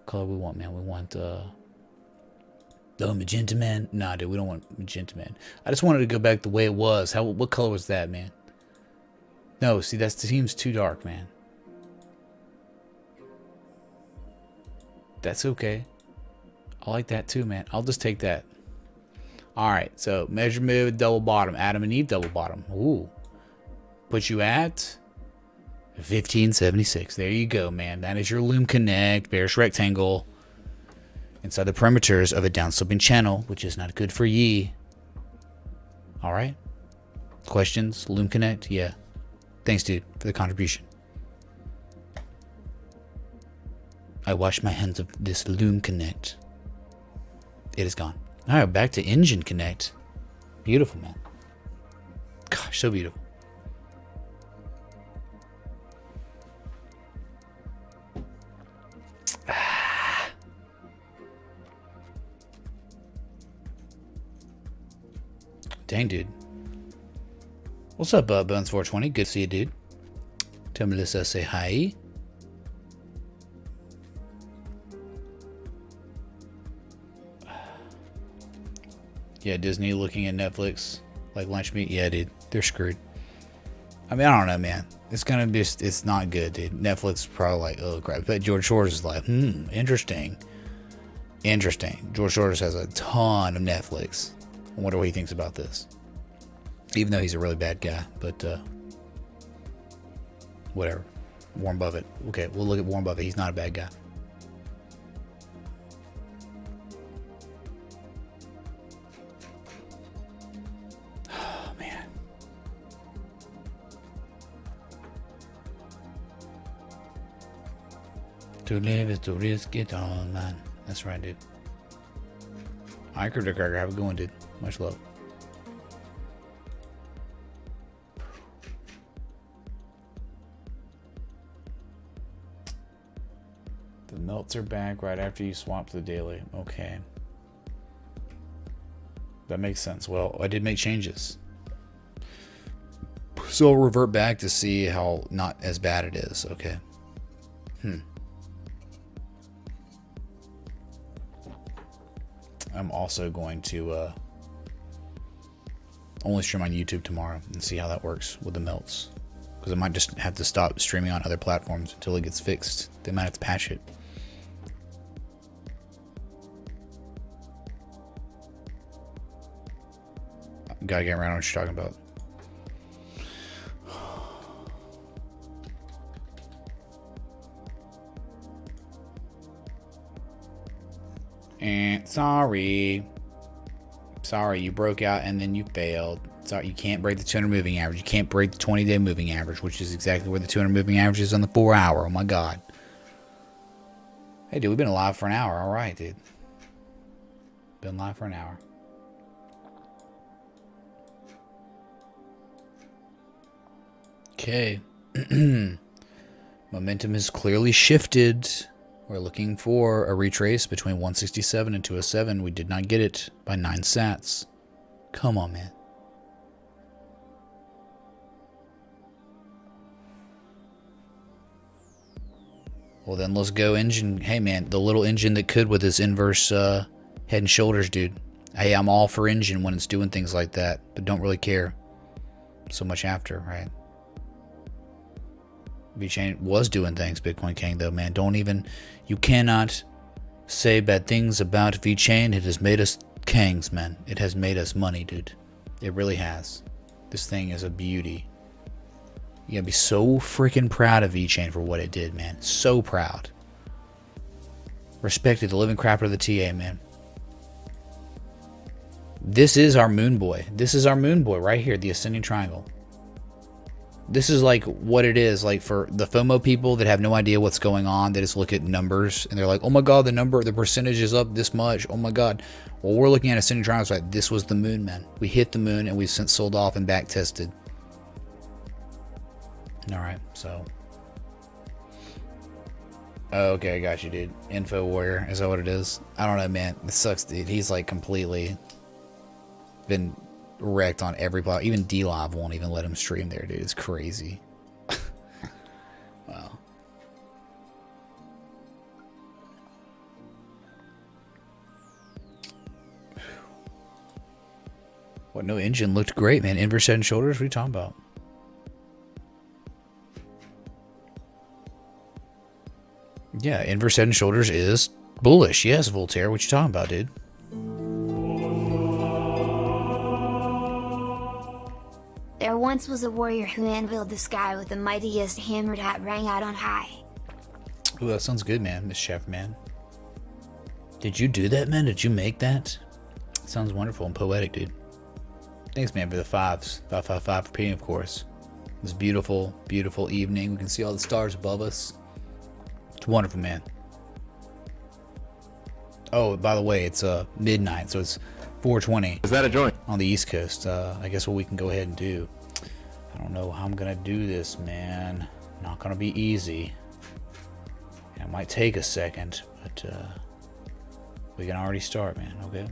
Color we want, man. We want the magenta, man. Nah, dude, we don't want magenta, man. I just wanted to go back the way it was. What color was that, man? No, see, that seems too dark, man. That's okay. I like that too, man. I'll just take that. All right, so measure move, double bottom, Adam and Eve double bottom. Ooh, put you at 1576. There you go, man. That is your Loom Connect bearish rectangle inside the perimeters of a downsloping channel, which is not good for ye. All right. Questions? Loom Connect? Yeah. Thanks, dude, for the contribution. I wash my hands of this Loom Connect. It is gone. All right, back to Engine Connect. Beautiful, man. Gosh, so beautiful. Dang, dude. What's up, Bones420? Good to see you, dude. Tell Melissa say hi. Yeah, Disney looking at Netflix like lunch meat. Yeah, dude, they're screwed. I mean, I don't know, man. It's gonna be, it's not good, dude. Netflix is probably like, oh crap. But George Soros is like, interesting. Interesting. George Soros has a ton of Netflix. I wonder what he thinks about this. Even though he's a really bad guy, but whatever. Warren Buffett. Okay, we'll look at Warren Buffett. He's not a bad guy. Oh, man. To live is to risk it all, man. That's right, dude. Alright, Crypto Cracker, have a good one, dude. Much love. The melts are back right after you swap to the daily. Okay. That makes sense. Well, I did make changes. So I'll revert back to see how not as bad it is. Okay. I'm also going to only stream on YouTube tomorrow and see how that works with the melts. Because I might just have to stop streaming on other platforms until it gets fixed. They might have to patch it. Gotta get around to what you're talking about. And sorry, you broke out and then you failed. Sorry, you can't break the 200 moving average. You can't break the 20-day moving average, which is exactly where the 200 moving average is on the 4 hour. Oh my god. Hey dude, we've been live for an hour. All right, dude. Been live for an hour. Okay. Momentum has clearly shifted. We're looking for a retrace between 167 and 207. We did not get it by 9 sats. Come on, man. Well, then let's go engine. Hey, man, the little engine that could with this inverse head and shoulders, dude. Hey, I'm all for engine when it's doing things like that, but don't really care so much after, right? VeChain was doing things, Bitcoin King, though, man. Don't even... You cannot say bad things about VeChain. It has made us kings, man. It has made us money, dude. It really has. This thing is a beauty. You gotta be so freaking proud of VeChain for what it did, man. So proud. Respected the living crap out of the TA, man. This is our moon boy. This is our moon boy right here, the ascending triangle. This is like what it is like for the FOMO people that have no idea what's going on. They just look at numbers and they're like, oh my god, the percentage is up this much. Oh my god. Well, we're looking at ascending triangles like this was the moon, man. We hit the moon and we've since sold off and back tested. Alright, so. Okay, I got you, dude. Info Warrior, is that what it is? I don't know, man. It sucks, dude. He's like completely been wrecked on every platform. Even DLive won't even let him stream there, dude. It's crazy. Wow. What, no engine looked great, man. Inverse head and shoulders? What are you talking about? Yeah, inverse head and shoulders is bullish. Yes, Voltaire. What you talking about, dude? There once was a warrior who anviled the sky with the mightiest hammer that rang out on high. Ooh, that sounds good, man. Miss Chef, man. Did you do that, man? Did you make that? Sounds wonderful and poetic, dude. Thanks, man, for the 5s. 555 for P, of course. This beautiful, beautiful evening. We can see all the stars above us. It's wonderful, man. Oh, by the way, it's midnight, so it's 4:20. Is that a joint? On the East Coast. I guess what we can go ahead and do. I don't know how I'm gonna do this, man. Not gonna be easy. It might take a second, but we can already start, man. Okay.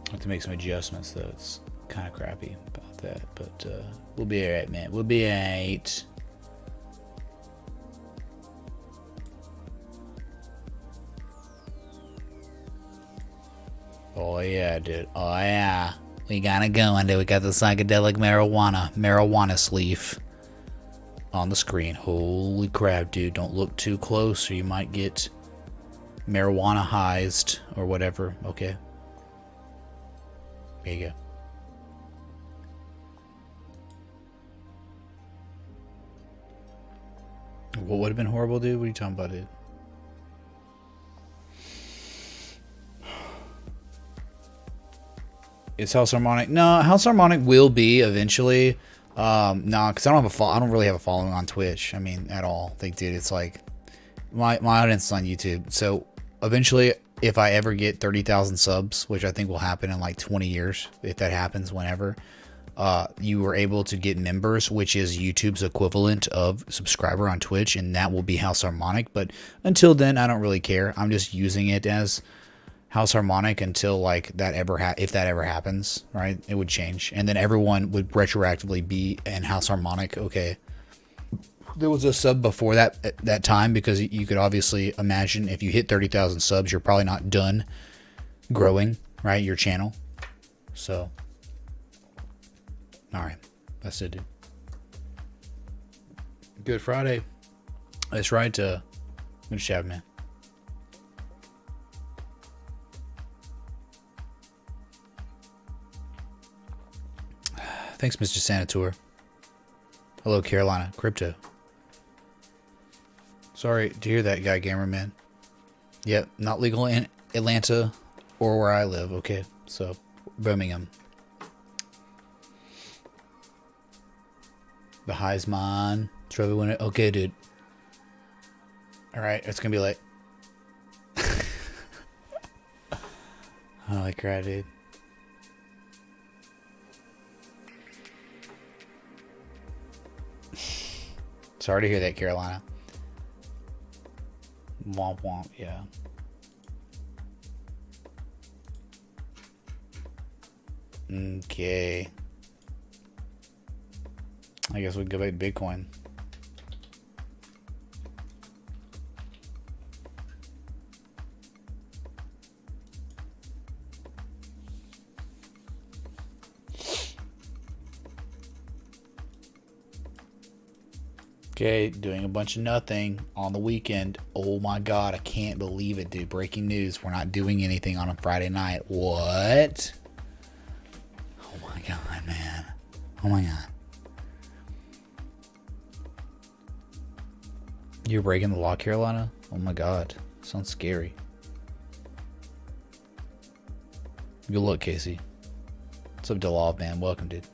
I have to make some adjustments, though. It's kind of crappy about that, but we'll be alright, man. We'll be alright. Oh yeah, dude. Oh yeah. We gotta go, and we got the psychedelic marijuana sleeve on the screen. Holy crap, dude. Don't look too close or you might get marijuana-ized or whatever. Okay. There you go. What would have been horrible, dude? What are you talking about, dude? Is House Harmonic? No, House Harmonic will be eventually. No, because I don't really have a following on Twitch. I mean, at all. Dude, it's like my audience is on YouTube. So eventually, if I ever get 30,000 subs, which I think will happen in like 20 years, if that happens, whenever, you were able to get members, which is YouTube's equivalent of subscriber on Twitch, and that will be House Harmonic. But until then, I don't really care. I'm just using it as House Harmonic until like that if that ever happens, right? It would change, and then everyone would retroactively be in House Harmonic. Okay, there was a sub before that time, because you could obviously imagine if you hit 30,000 subs, you're probably not done growing, right? Your channel. So, all right, that's it, dude. Good Friday. That's right. Good job, man. Thanks, Mr. Sanator. Hello, Carolina Crypto. Sorry to hear that, guy gamer man. Yep, not legal in Atlanta or where I live. Okay, so Birmingham. The high's mine. Trophy winner. Okay, dude. All right, it's gonna be like. Holy crap, dude. Sorry to hear that, Carolina. Womp womp, yeah. Okay. I guess we can go back to Bitcoin. Okay, doing a bunch of nothing on the weekend. Oh my god, I can't believe it, dude. Breaking news. We're not doing anything on a Friday night. What? Oh my god, man. Oh my god. You're breaking the law, Carolina? Oh my god. Sounds scary. Good luck, Casey. What's up, Delov, man? Welcome, dude.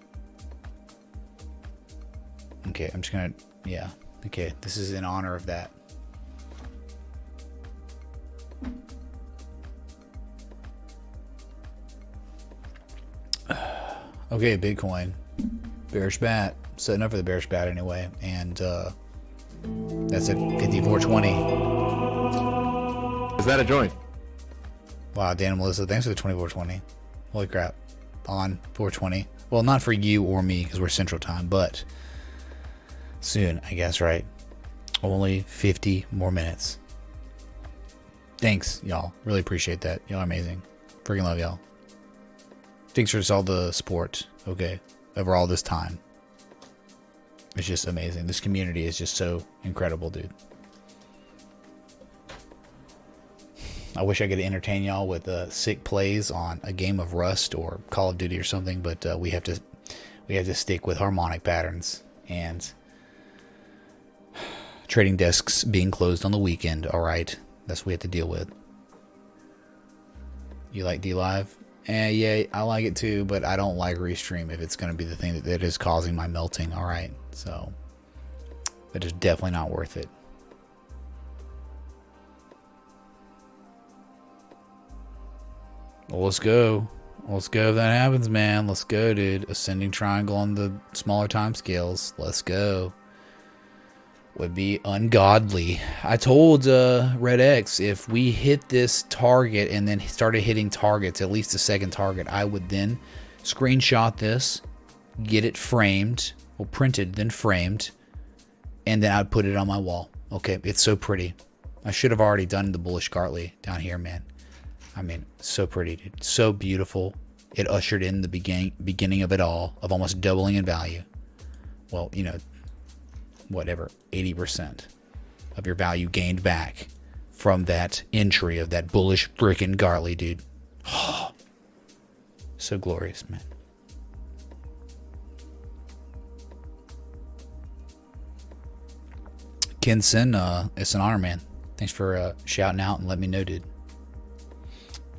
Okay, I'm just gonna... Yeah, okay, this is in honor of that. Okay, Bitcoin. Bearish bat. Setting up for the bearish bat anyway. And that's at 54.20. Is that a joint? Wow, Dan and Melissa, thanks for the 24.20. Holy crap. On 420. Well, not for you or me because we're Central Time, but... soon, I guess, right? Only 50 more minutes. Thanks, y'all. Really appreciate that. Y'all are amazing. Freaking love y'all. Thanks for just all the support, okay, over all this time. It's just amazing. This community is just so incredible, dude. I wish I could entertain y'all with sick plays on a game of Rust or Call of Duty or something, but we have to stick with harmonic patterns and trading desks being closed on the weekend. All right, that's what we have to deal with. You like DLive? Yeah, I like it too, but I don't like Restream if it's going to be the thing that is causing my melting. All right, so that is definitely not worth it. Well, let's go. Let's go if that happens, man. Let's go, dude. Ascending triangle on the smaller time scales. Let's go. Would be ungodly. I told Red X if we hit this target and then started hitting targets, at least the second target, I would then screenshot this, get it framed, well, printed, then framed, and then I'd put it on my wall. Okay, it's so pretty. I should have already done the bullish Gartley down here, man. I mean, so pretty, dude. So beautiful. It ushered in the beginning of it all, of almost doubling in value. Well, you know, whatever, 80% of your value gained back from that entry of that bullish frickin' Gartley, dude. So glorious, man. Kenson, it's an honor, man. Thanks for shouting out and letting me know, dude.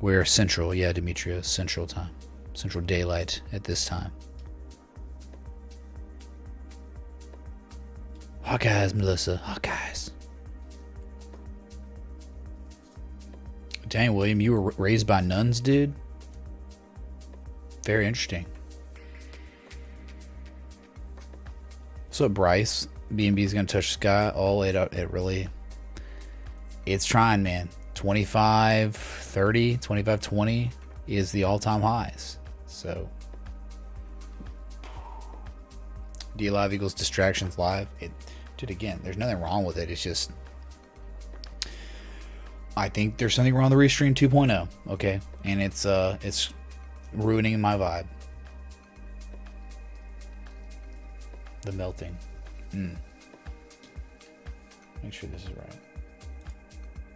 We're Central, yeah, Demetrius, Central time. Central Daylight at this time. Hawkeyes, Melissa, Hawkeyes. Dang, William, you were raised by nuns, dude? Very interesting. What's up, Bryce? B&B is going to touch the sky. Oh, it really... It's trying, man. 25, 30, 25, 20 is the all-time highs. So... D Live equals distractions live. Dude, again, there's nothing wrong with it. It's just... I think there's something wrong with the Restream 2.0, okay? And it's ruining my vibe. The melting. Make sure this is right.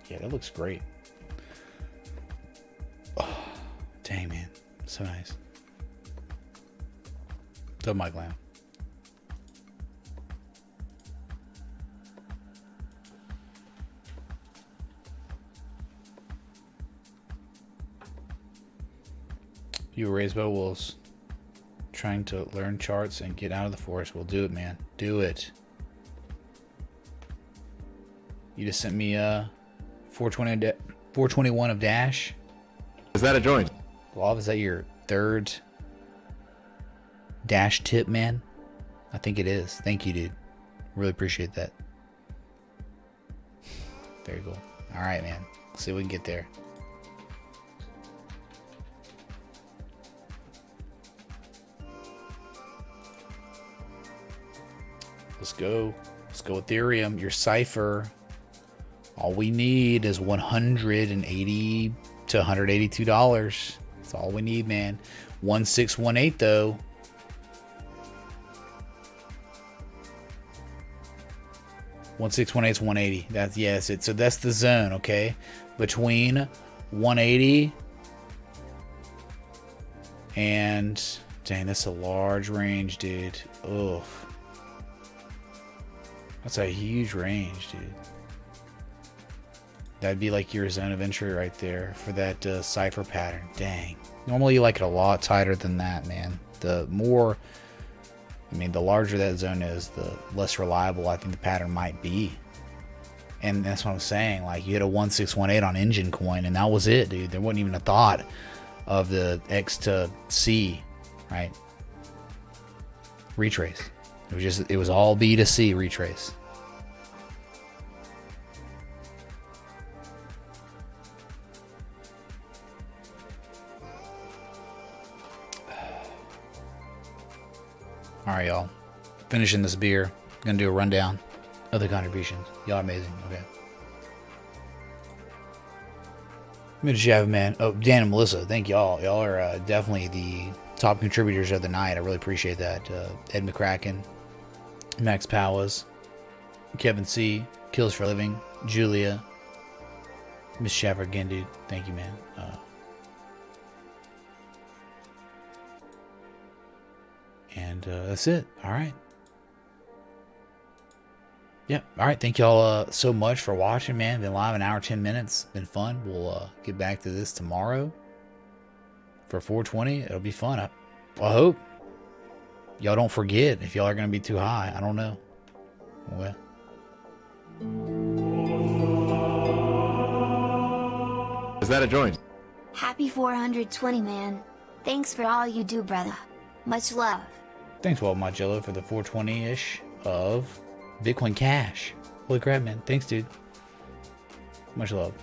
Yeah, that looks great. Oh, dang, man. So nice. What's up, Mike Lamb? You were raised by wolves. Trying to learn charts and get out of the forest. Well, do it, man. Do it. You just sent me 421 of Dash. Is that a joint? Love, is that your third Dash tip, man? I think it is. Thank you, dude. Really appreciate that. Very cool. All right, man. Let's see if we can get there. Let's go. Let's go Ethereum. Your cipher. All we need is $180 to $182. That's all we need, man. 1618 though. $1618 is 180. That's yes. So that's the zone, okay? Between 180 and dang, that's a large range, dude. Ugh. That's a huge range, dude. That'd be like your zone of entry right there for that cipher pattern. Dang. Normally you like it a lot tighter than that, man. The more, the larger that zone is, the less reliable I think the pattern might be. And that's what I'm saying. Like, you hit a 1618 on Engine Coin, and that was it, dude. There wasn't even a thought of the X to C, right? Retrace. It was all B to C retrace. All right, y'all. Finishing this beer. Gonna do a rundown of the contributions. Y'all are amazing. Okay. Good job, man. Oh, Dan and Melissa, thank y'all. Y'all are definitely the top contributors of the night. I really appreciate that. Ed McCracken, Max Powers, Kevin C, Kills for a Living, Julia, Miss Shaffer again, dude. Thank you, man. And that's it. All right. Yeah. All right. Thank y'all so much for watching, man. Been live an hour, 10 minutes. Been fun. We'll get back to this tomorrow for 420. It'll be fun. I hope y'all don't forget if y'all are going to be too high. I don't know. Well. Is that a joint? Happy 420, man. Thanks for all you do, brother. Much love. Thanks, Walt Mogello, for the 420-ish of Bitcoin Cash. Holy crap, man. Thanks, dude. Much love.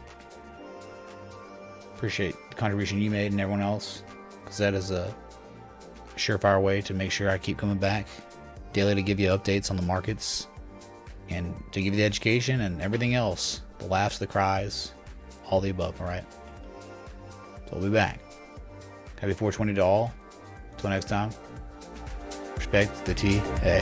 Appreciate the contribution you made and everyone else, because that is a surefire way to make sure I keep coming back daily to give you updates on the markets and to give you the education and everything else. The laughs, the cries, all the above, all right? So we'll be back. Happy 420 to all. Until next time, respect the TA.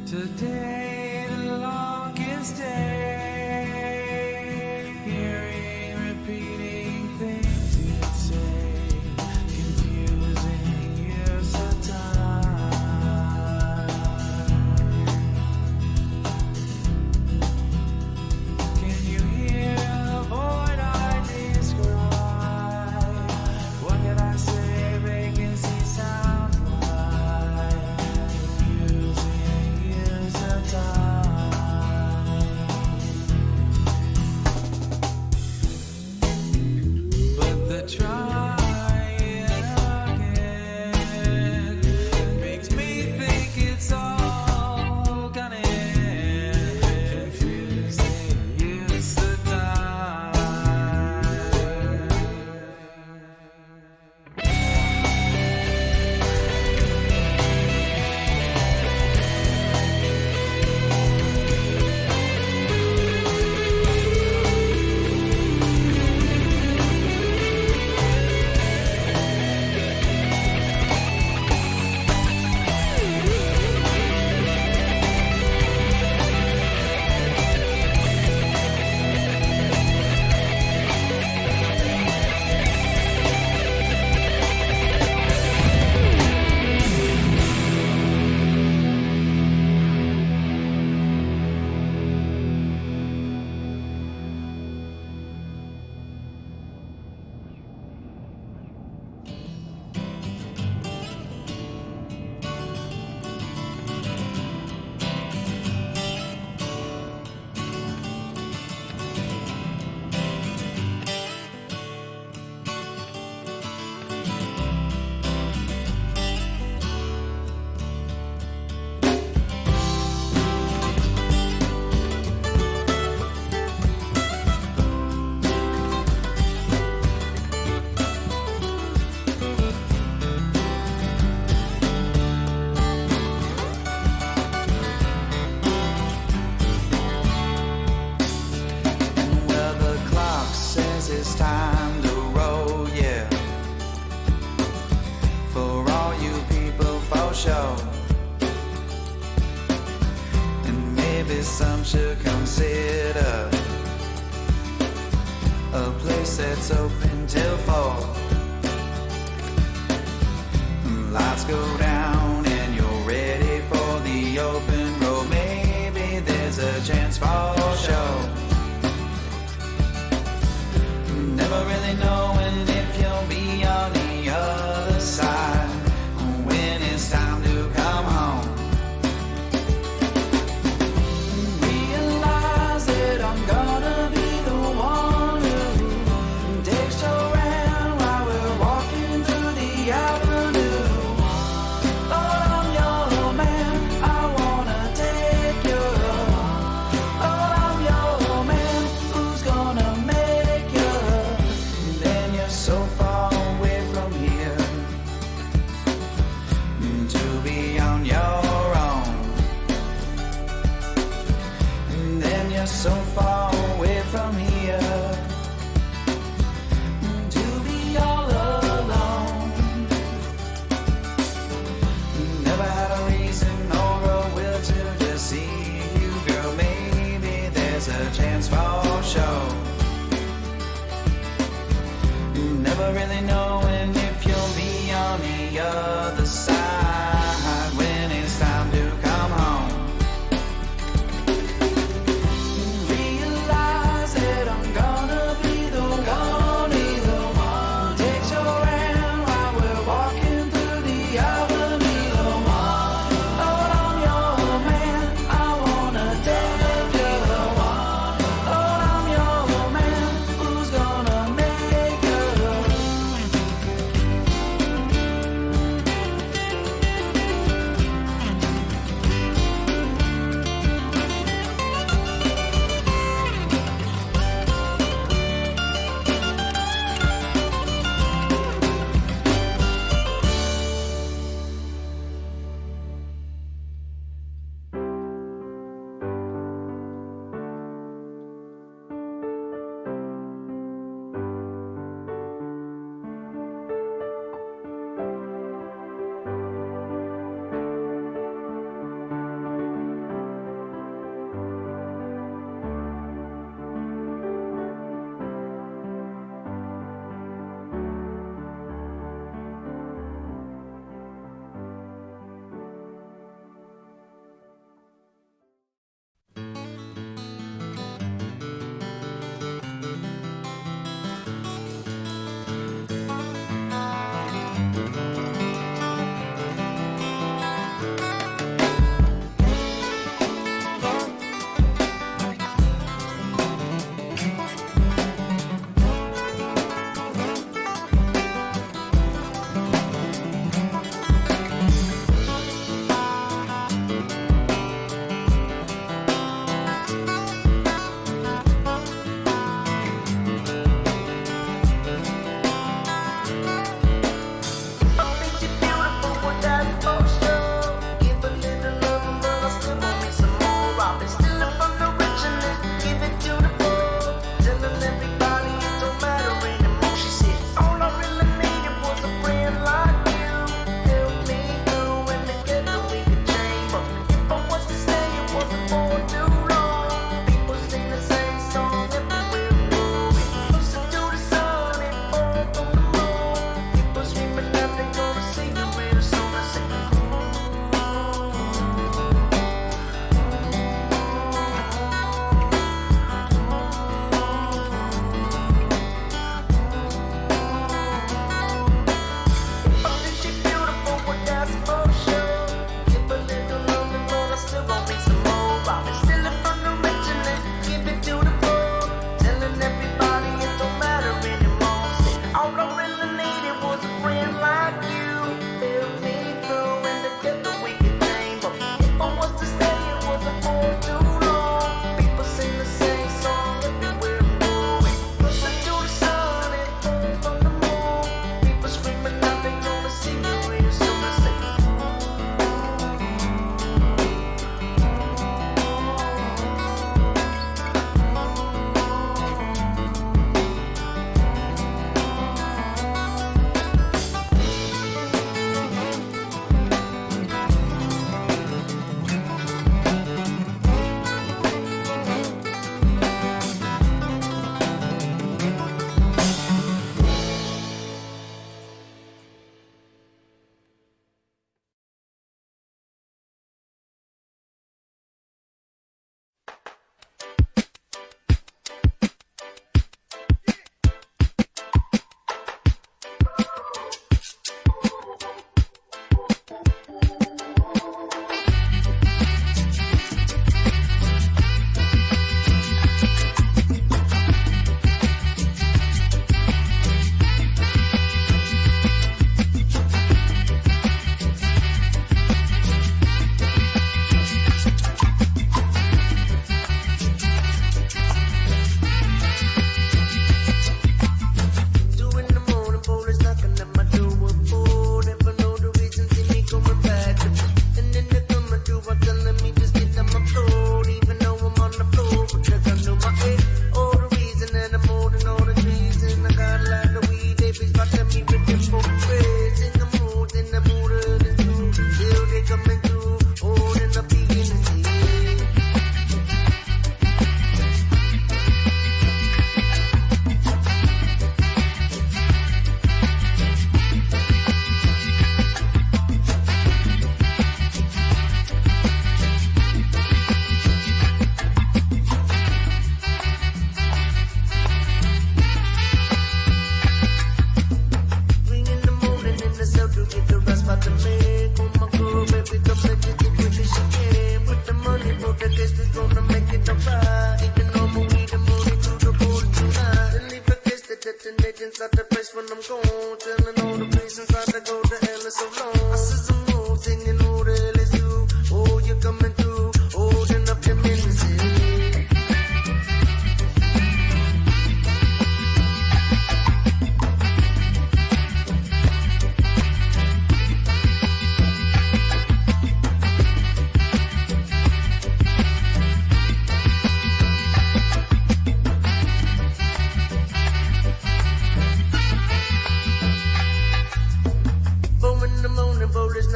Today the longest day, hearing repeating things you'd say, confusing years of time. Can you hear the void I describe? What can I say? Vacancy sounds like confusing years of time. But the trying again makes me think it's all gonna end. Confusing years of time. Well, the clock says it's time to roll, yeah. For all you people, for sure. And maybe some should consider a place that's open till 4. Lights go down and you're ready for the open road. Maybe there's a chance for sure. Never really knowing if you'll be on the other side when it's time to come home. Realize that I'm gonna be the one who takes your hand while we're walking through the avenue.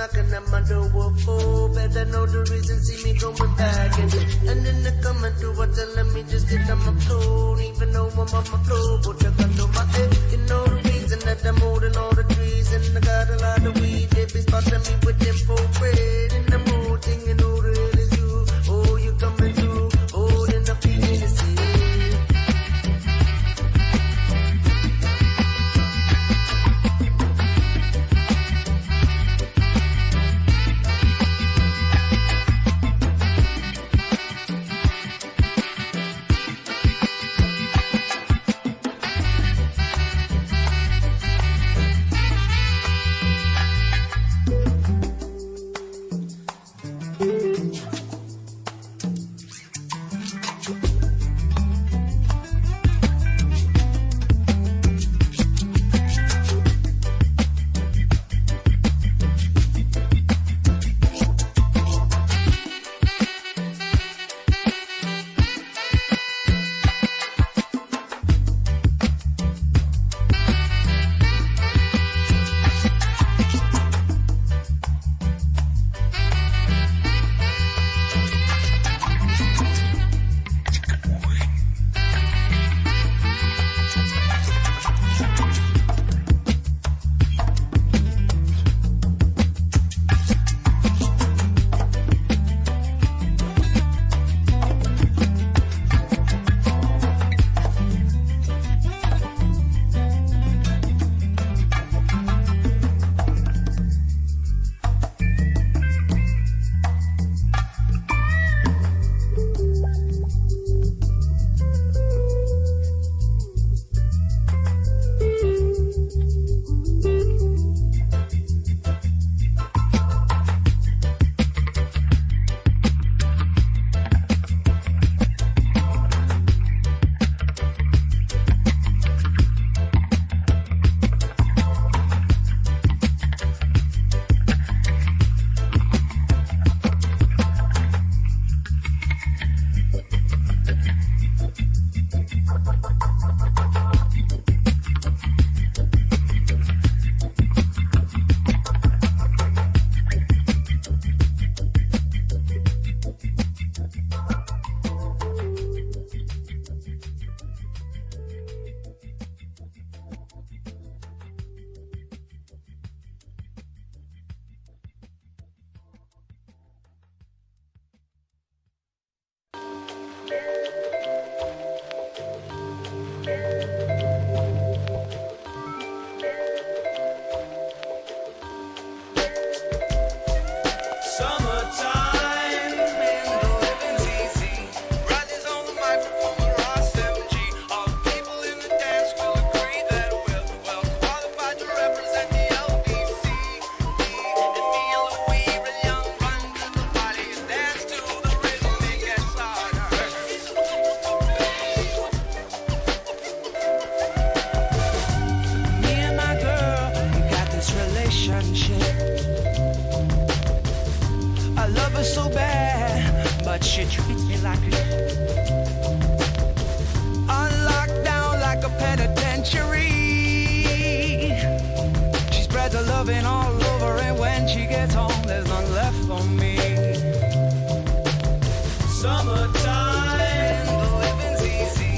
knocking at my door. Oh, better know the reason, see me going back. And then they coming through, telling me just get on my phone. Even though I'm on my floor, but I got on my head. You know the reason that I'm holding all the trees. And I got a lot of weed, they be spotting me with them full bread. And I'm all thinking, who the hell is you? Oh, you coming through, oh, then I'm feeling the sea. but she treats me like a on lockdown like a penitentiary. She spreads her loving all over, and when she gets home, there's none left for me. Summertime, the living's easy.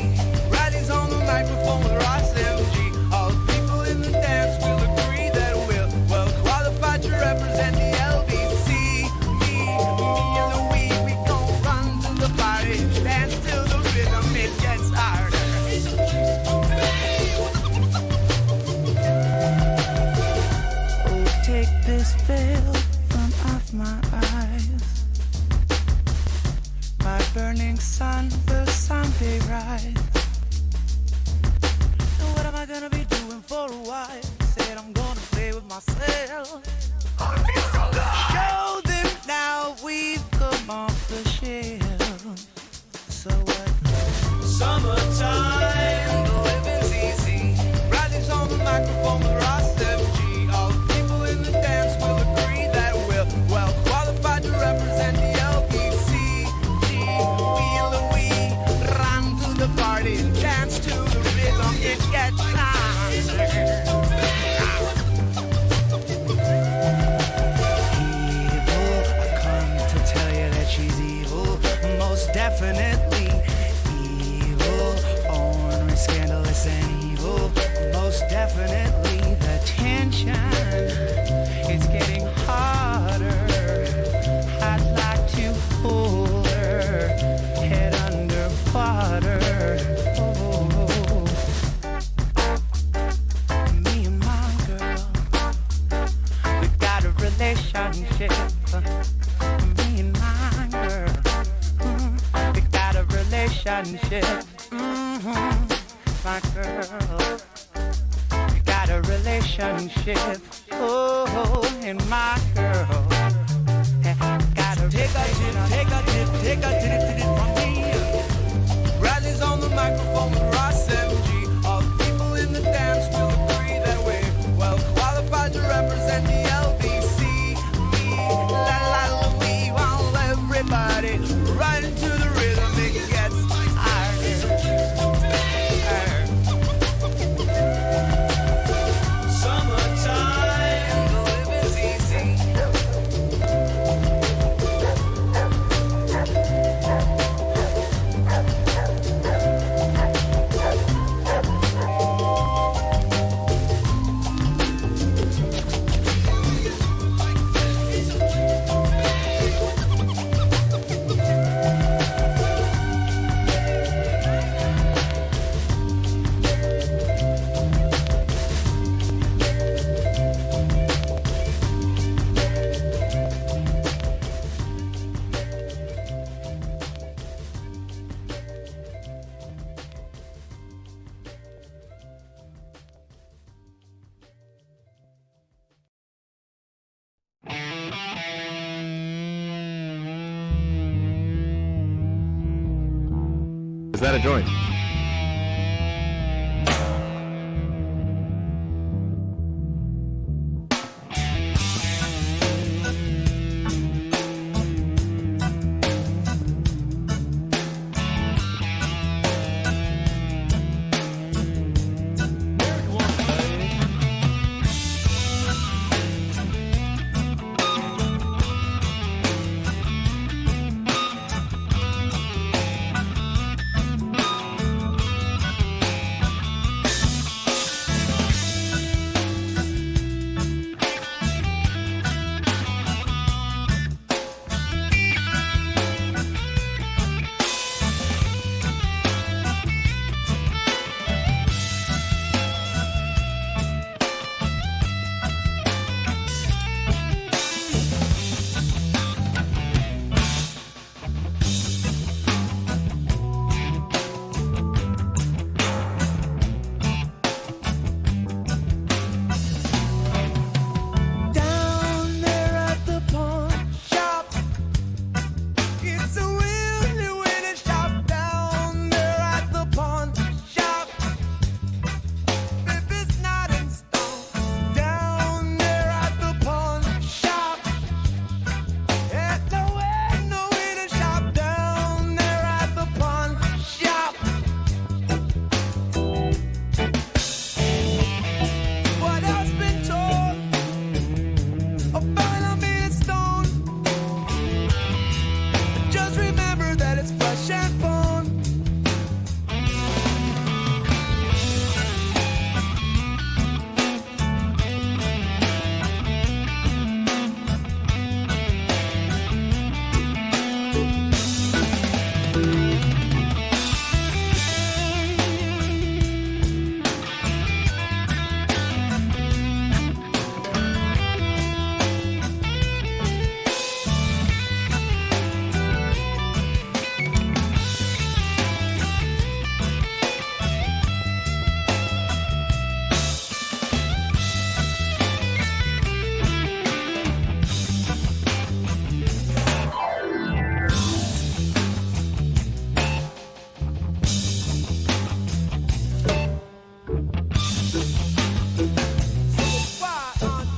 Riley's on the microphone with Ross MG. All the people in the dance will agree that we're well qualified to represent the LBC. Me and Louis, we gon' run to the party, dance till the rhythm it gets harder. Oh, take this veil from off my eyes. My burning sun will someday rise. And what am I gonna be doing for a while? Said I'm gonna play with myself. Show them now we've come off the shelf. So what? Summertime, the living's easy. Riley's on the microphone with Ross MG. All the people in the dance will agree that we're well qualified to represent the LBC. Run to the party and dance to the rhythm, it gets louder. relationship. Me and my girl, we got a relationship. My girl, we got a relationship. Oh, and my girl, got a take a tip from me. Bradley's on the microphone with Ross MG. All the people in the dance will agree that we're well qualified to represent the LBC. Me, la la la, we want everybody right into the rhythm. It gets harder. Summertime, the living's easy. Is that a joint? Down there at the pawn shop, it's a really winning shop. Down there at the pawn shop, if it's not in stone. Down there at the pawn shop, it's no winning shop. Down there at the pawn shop. What has been told about a million stone? Just remember that it's flesh and bone.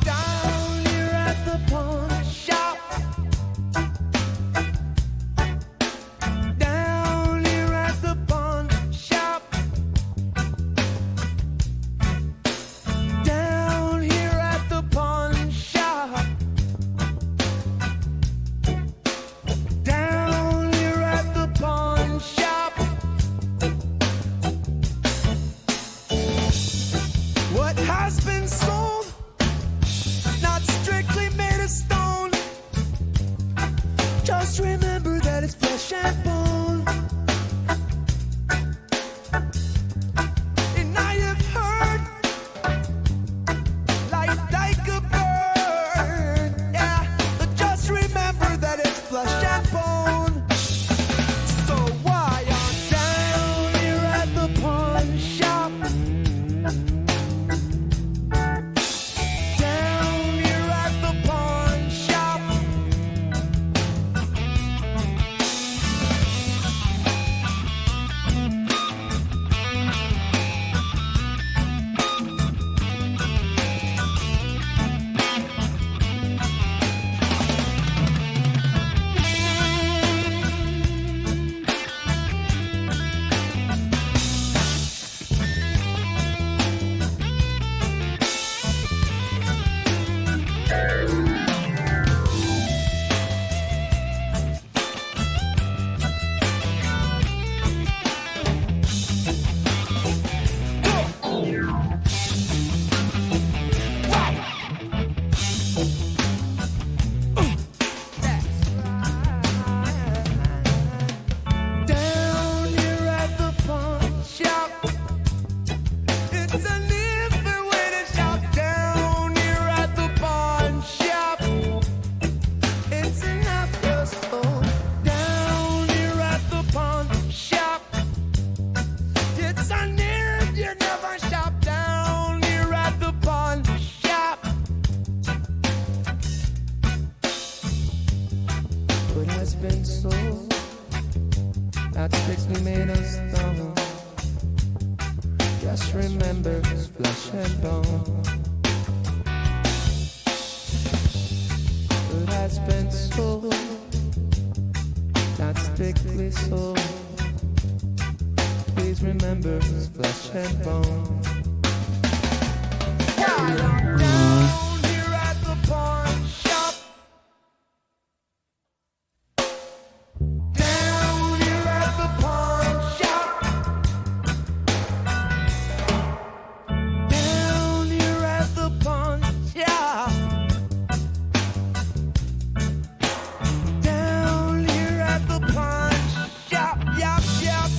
Down here at the pawn shop. Down here at the pawn shop. Down here at the pawn shop. Down here at the pawn shop. What has been sold, not strictly made of stone. Just remember that it's flesh and bone. And I have heard, like a bird, yeah. been sold. That sticks we made us stone. Just remember it's flesh and bone. It has been sold. That stick we sold. Please remember it's flesh and bone. While I'm down here at the pawn shop, down here at the pawn shop, down here at the pawn shop, down here at the pawn shop, yop, yop.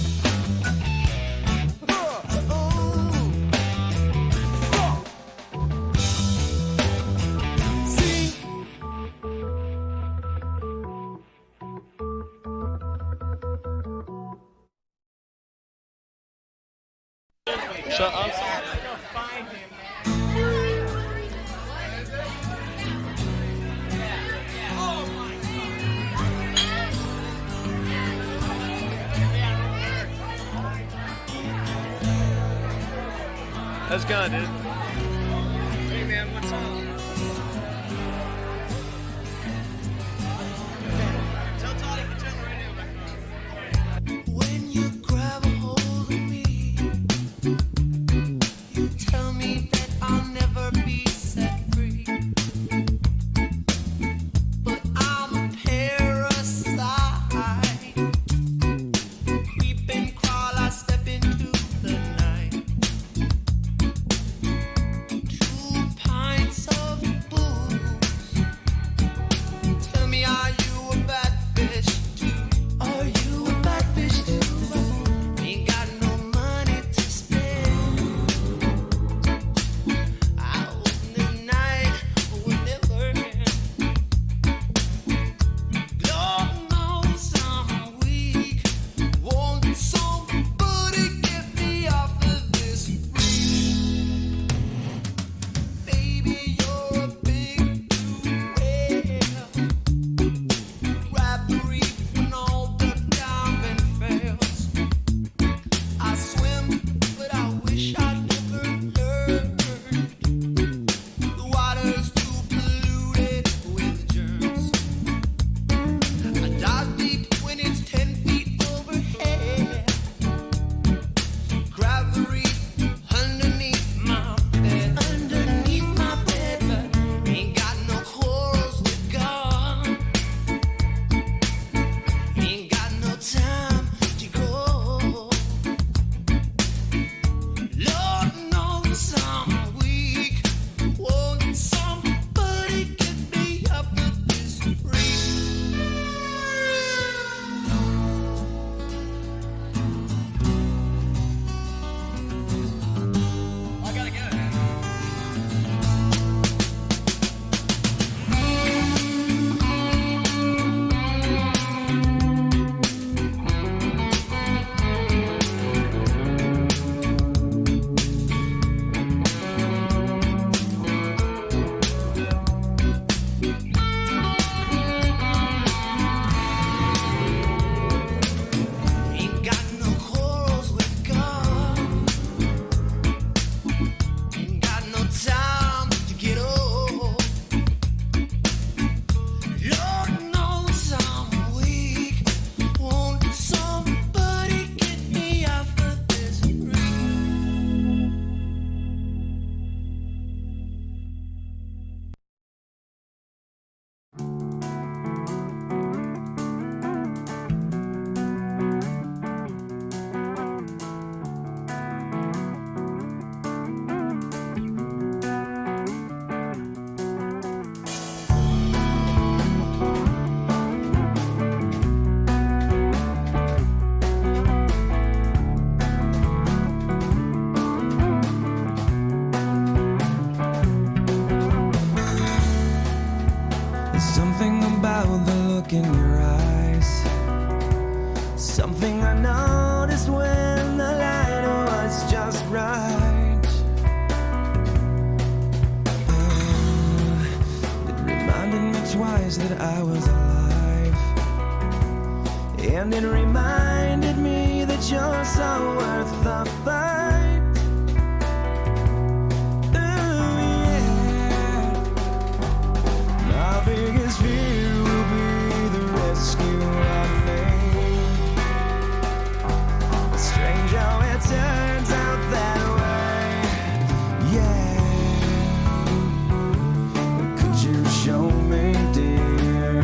Shut up. That's gone, dude. Hey man, what's up? Tell Todd he can turn the radio back on. When you grab a hold of me, you tell me that I'll never be set free. But I'm a parasite. Creep and crawl, I step into the night. 2 pints of booze. Tell me, are you a bad fish too? Are you a bad fish too? Ain't got no money to spend. I hope the night will never end. Lord knows I'm weak. Won't somebody get me off of this reef? Baby, you're a big blue whale. Grab the reef when all the diving fails. I swim, but I wish I'd never learned. The water's too polluted with germs. I dive deep when it's 10 feet overhead. Grab the reef underneath my bed. Underneath my bed, but ain't got no corals to guard. Ain't got no time to grow. Lord knows I'm weak. Won't somebody get me up with this reef? I gotta get it. Ain't got no corals with God. Ain't got no time to get old. Lord knows I'm weak. Won't somebody get me off of this reef? There's something about the look in your eyes. Something I noticed when the light was just right. It reminded me twice that I was alive. and it reminded me that you're so worth the fight. Ooh, yeah. My biggest fear will be the rescue of me. It's strange how it turns out that way. Yeah. Could you show me, dear,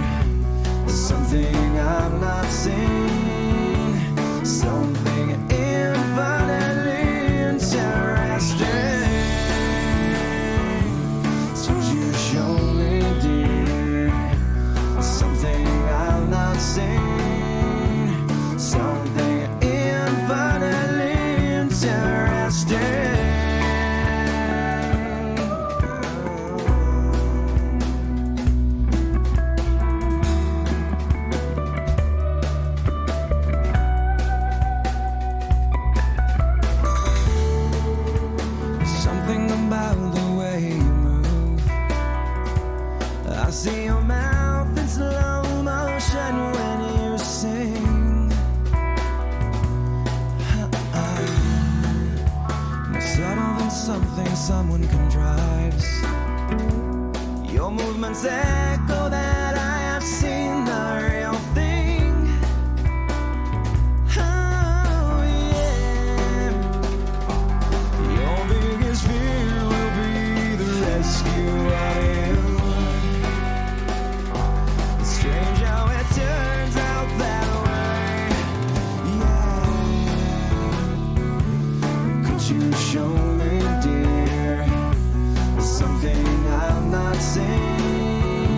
something I've not seen, something infinitely interesting? Could you show me, dear, something I've not seen, something infinitely interesting? Something about the way you move. I see your mouth in slow motion when you sing. More subtle than something someone contrives. Your movements echo that I have seen the real thing. Oh yeah. Your biggest fear will be the rescue of you. It's strange how it turns out that way. Yeah. Could you show me, dear, something I've not seen,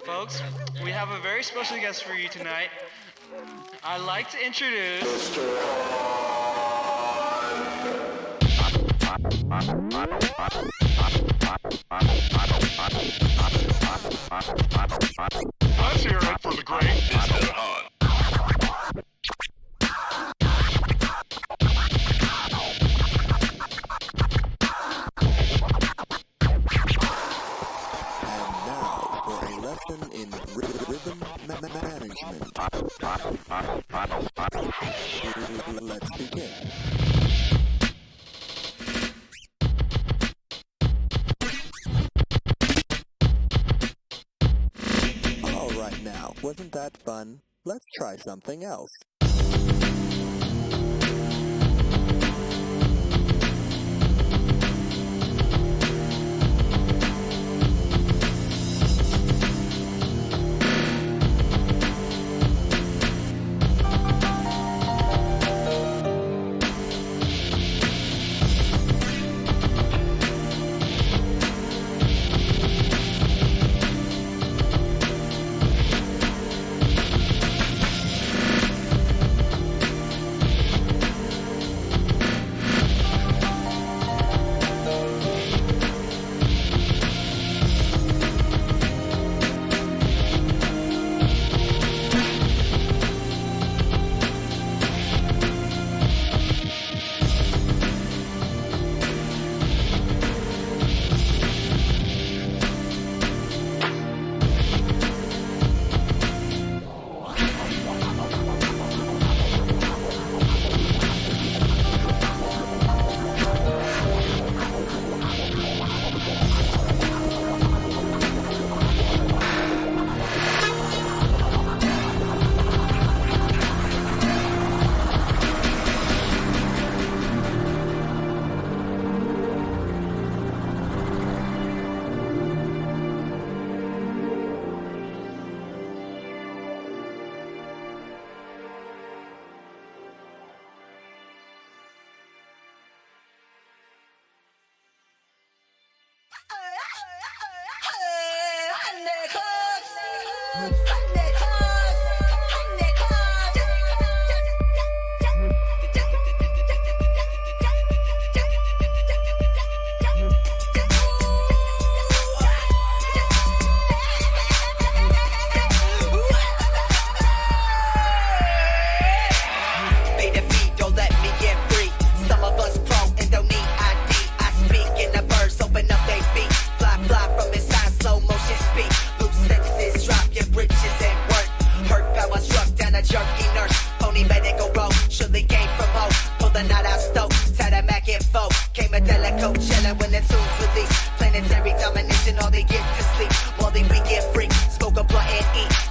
Folks, we have a very special guest for you tonight. I'd like to introduce... Let's hear it for the great Mr. Hunt. In rhythm management. Let's begin. All right now, wasn't that fun? Let's try something else.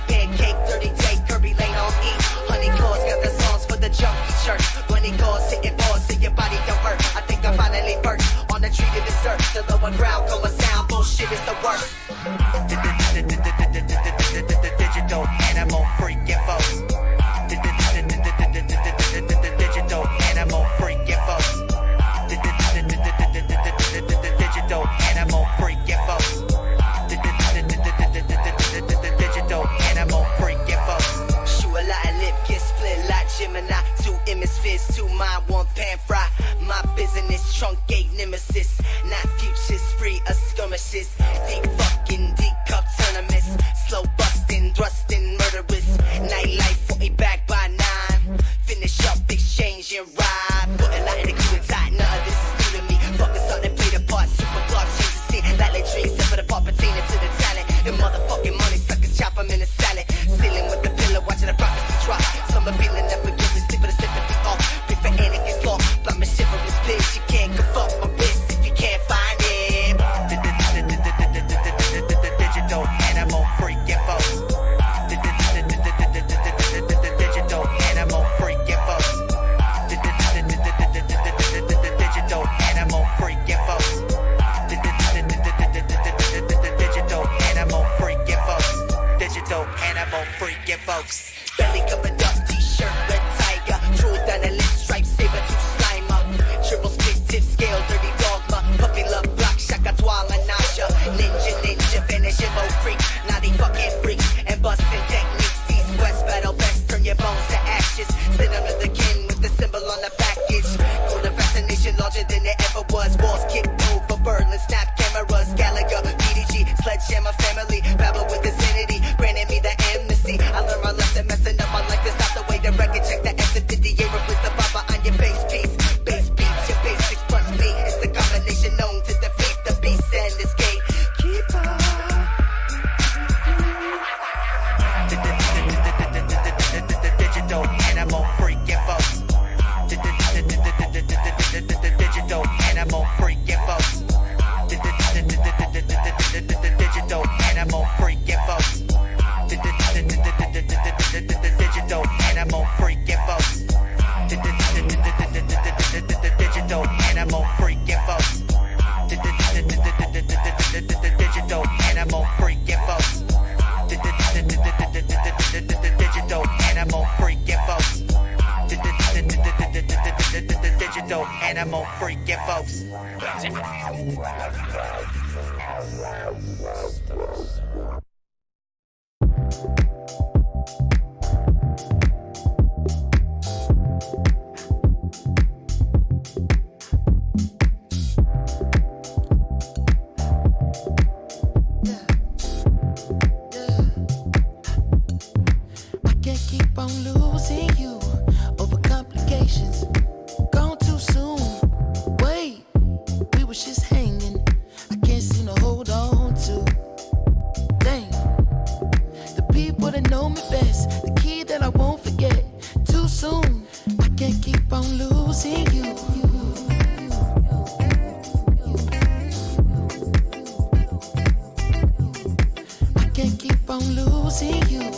Pancake, 30-day, Kirby Lane on E. Honey claws got the songs for the junkie church. Money calls, hitting balls so your body don't hurt. I think I finally perched on the tree to dessert. The lower ground going sound, bullshit is the worst. Digital animal freaking folks. Digital animal freaking folks. Digital animal freaking folks. Digital animal freaking folks. Shoot a lot of lip, get split like Gemini. Two hemispheres, two mind, one pan fry. My business, truncate nemesis. Not futures, free of skirmishes. Deep fucking, deep cup tournaments. Slow busting, thrusting, murderous. Nightlife, 40 back by 9. Finish up, exchange and ride. Put a lot in the crew inside, none of this is new to me. Focus on and play the part, super blockchain to see. Like the dreams, set for the part pertaining to the talent. The motherfucking money suckers, chop them in a salad. Ceiling with the pillow, watching the prophecy drop. Some appealing, never give me sleep with a sympathy off. Pray for anarchist law, blind my shiverous bitch. You can't give up my wrist if you can't find it. Digital animal freaking folks. Digital animal freaking folks. Digital animal freaking folks. Digital animal freaking folks. Digital animal freaking folks. Belly covered up, t-shirt, red tiger. Drool down the lip, stripe, saber tooth slimer. Triple split tip scale, dirty dogma. Puppy love block, shaka toi, menage. Ninja, finishing mo freak. Naughty fucking freaks and busting techniques. East, west, battle best, turn your bones to ashes. Sit under the kin with the symbol on the package. Cold fascination larger than it ever was. Walls kicked over, Berlin, snap cameras. Gallagher, PDG, sledgehammer family. Babble with insanity, granted me the amnesty. I learned my lesson, messing up my life is not the way to record. Check the S58, replace the baba on your base piece. Base beats, your basics plus me. It's the combination known to defeat the beast and escape. Keep on. Digital animal freaking folks. Digital animal freaking folks. Digital animal freaking folks. Digital animal freaking folks. Digital animal freaking folks. Digital animal freaking folks. Digital animal freaking folks. Digital animal freaking folks. I can't keep on losing you over complications. Gone too soon. Wait, we was just hanging. I can't seem to hold on to. Dang, the people that know me best, the key that I won't forget. Too soon. I can't keep on losing you. I can't keep on losing you.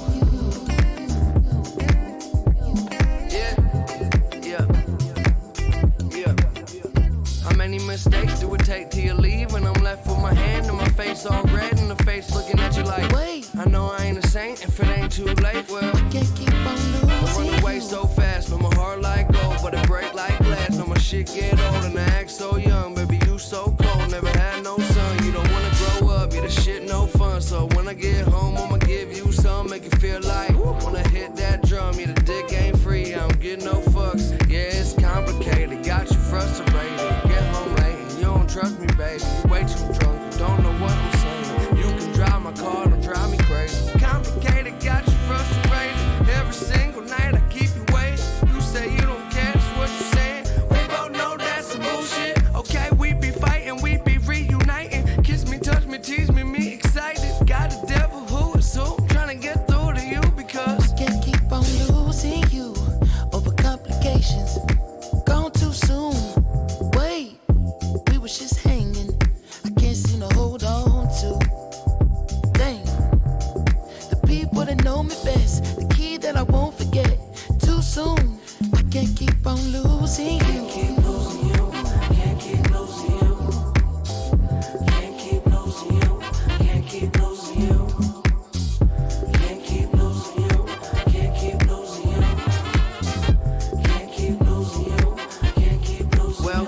How many mistakes do it take till you leave? And I'm left with my hand and my face all red and the face looking at you like, Wait, I know I ain't a saint if it ain't too late. Well, can't keep on I losing run away so fast, but my heart like gold, but it break like glass. No, my shit get old and I act so young. Baby, you so cold, never had no son. You don't wanna grow up, yeah, the shit no fun. So when I get home, I'ma give you some, make you feel like wanna hit that drum. Yeah, the dick ain't free, I don't get no fucks. Yeah, it's complicated, got you frustrated. Get home late and you don't trust me, baby. You way too drunk, you don't know what I'm saying. You can drive my car, don't drive me crazy. Complicated, got you frustrated. Every single night I keep you waiting. You say you don't care, that's what you're saying. We both know that's some bullshit. Okay, that know me best, the key that I won't forget. Too soon, I can't keep on losing you. Can't keep losing you. Can't keep losing you. Can't keep losing you. Can't keep losing you. Can't keep losing you. Can't keep losing you. Can't keep losing you. Can't keep losing you. Well,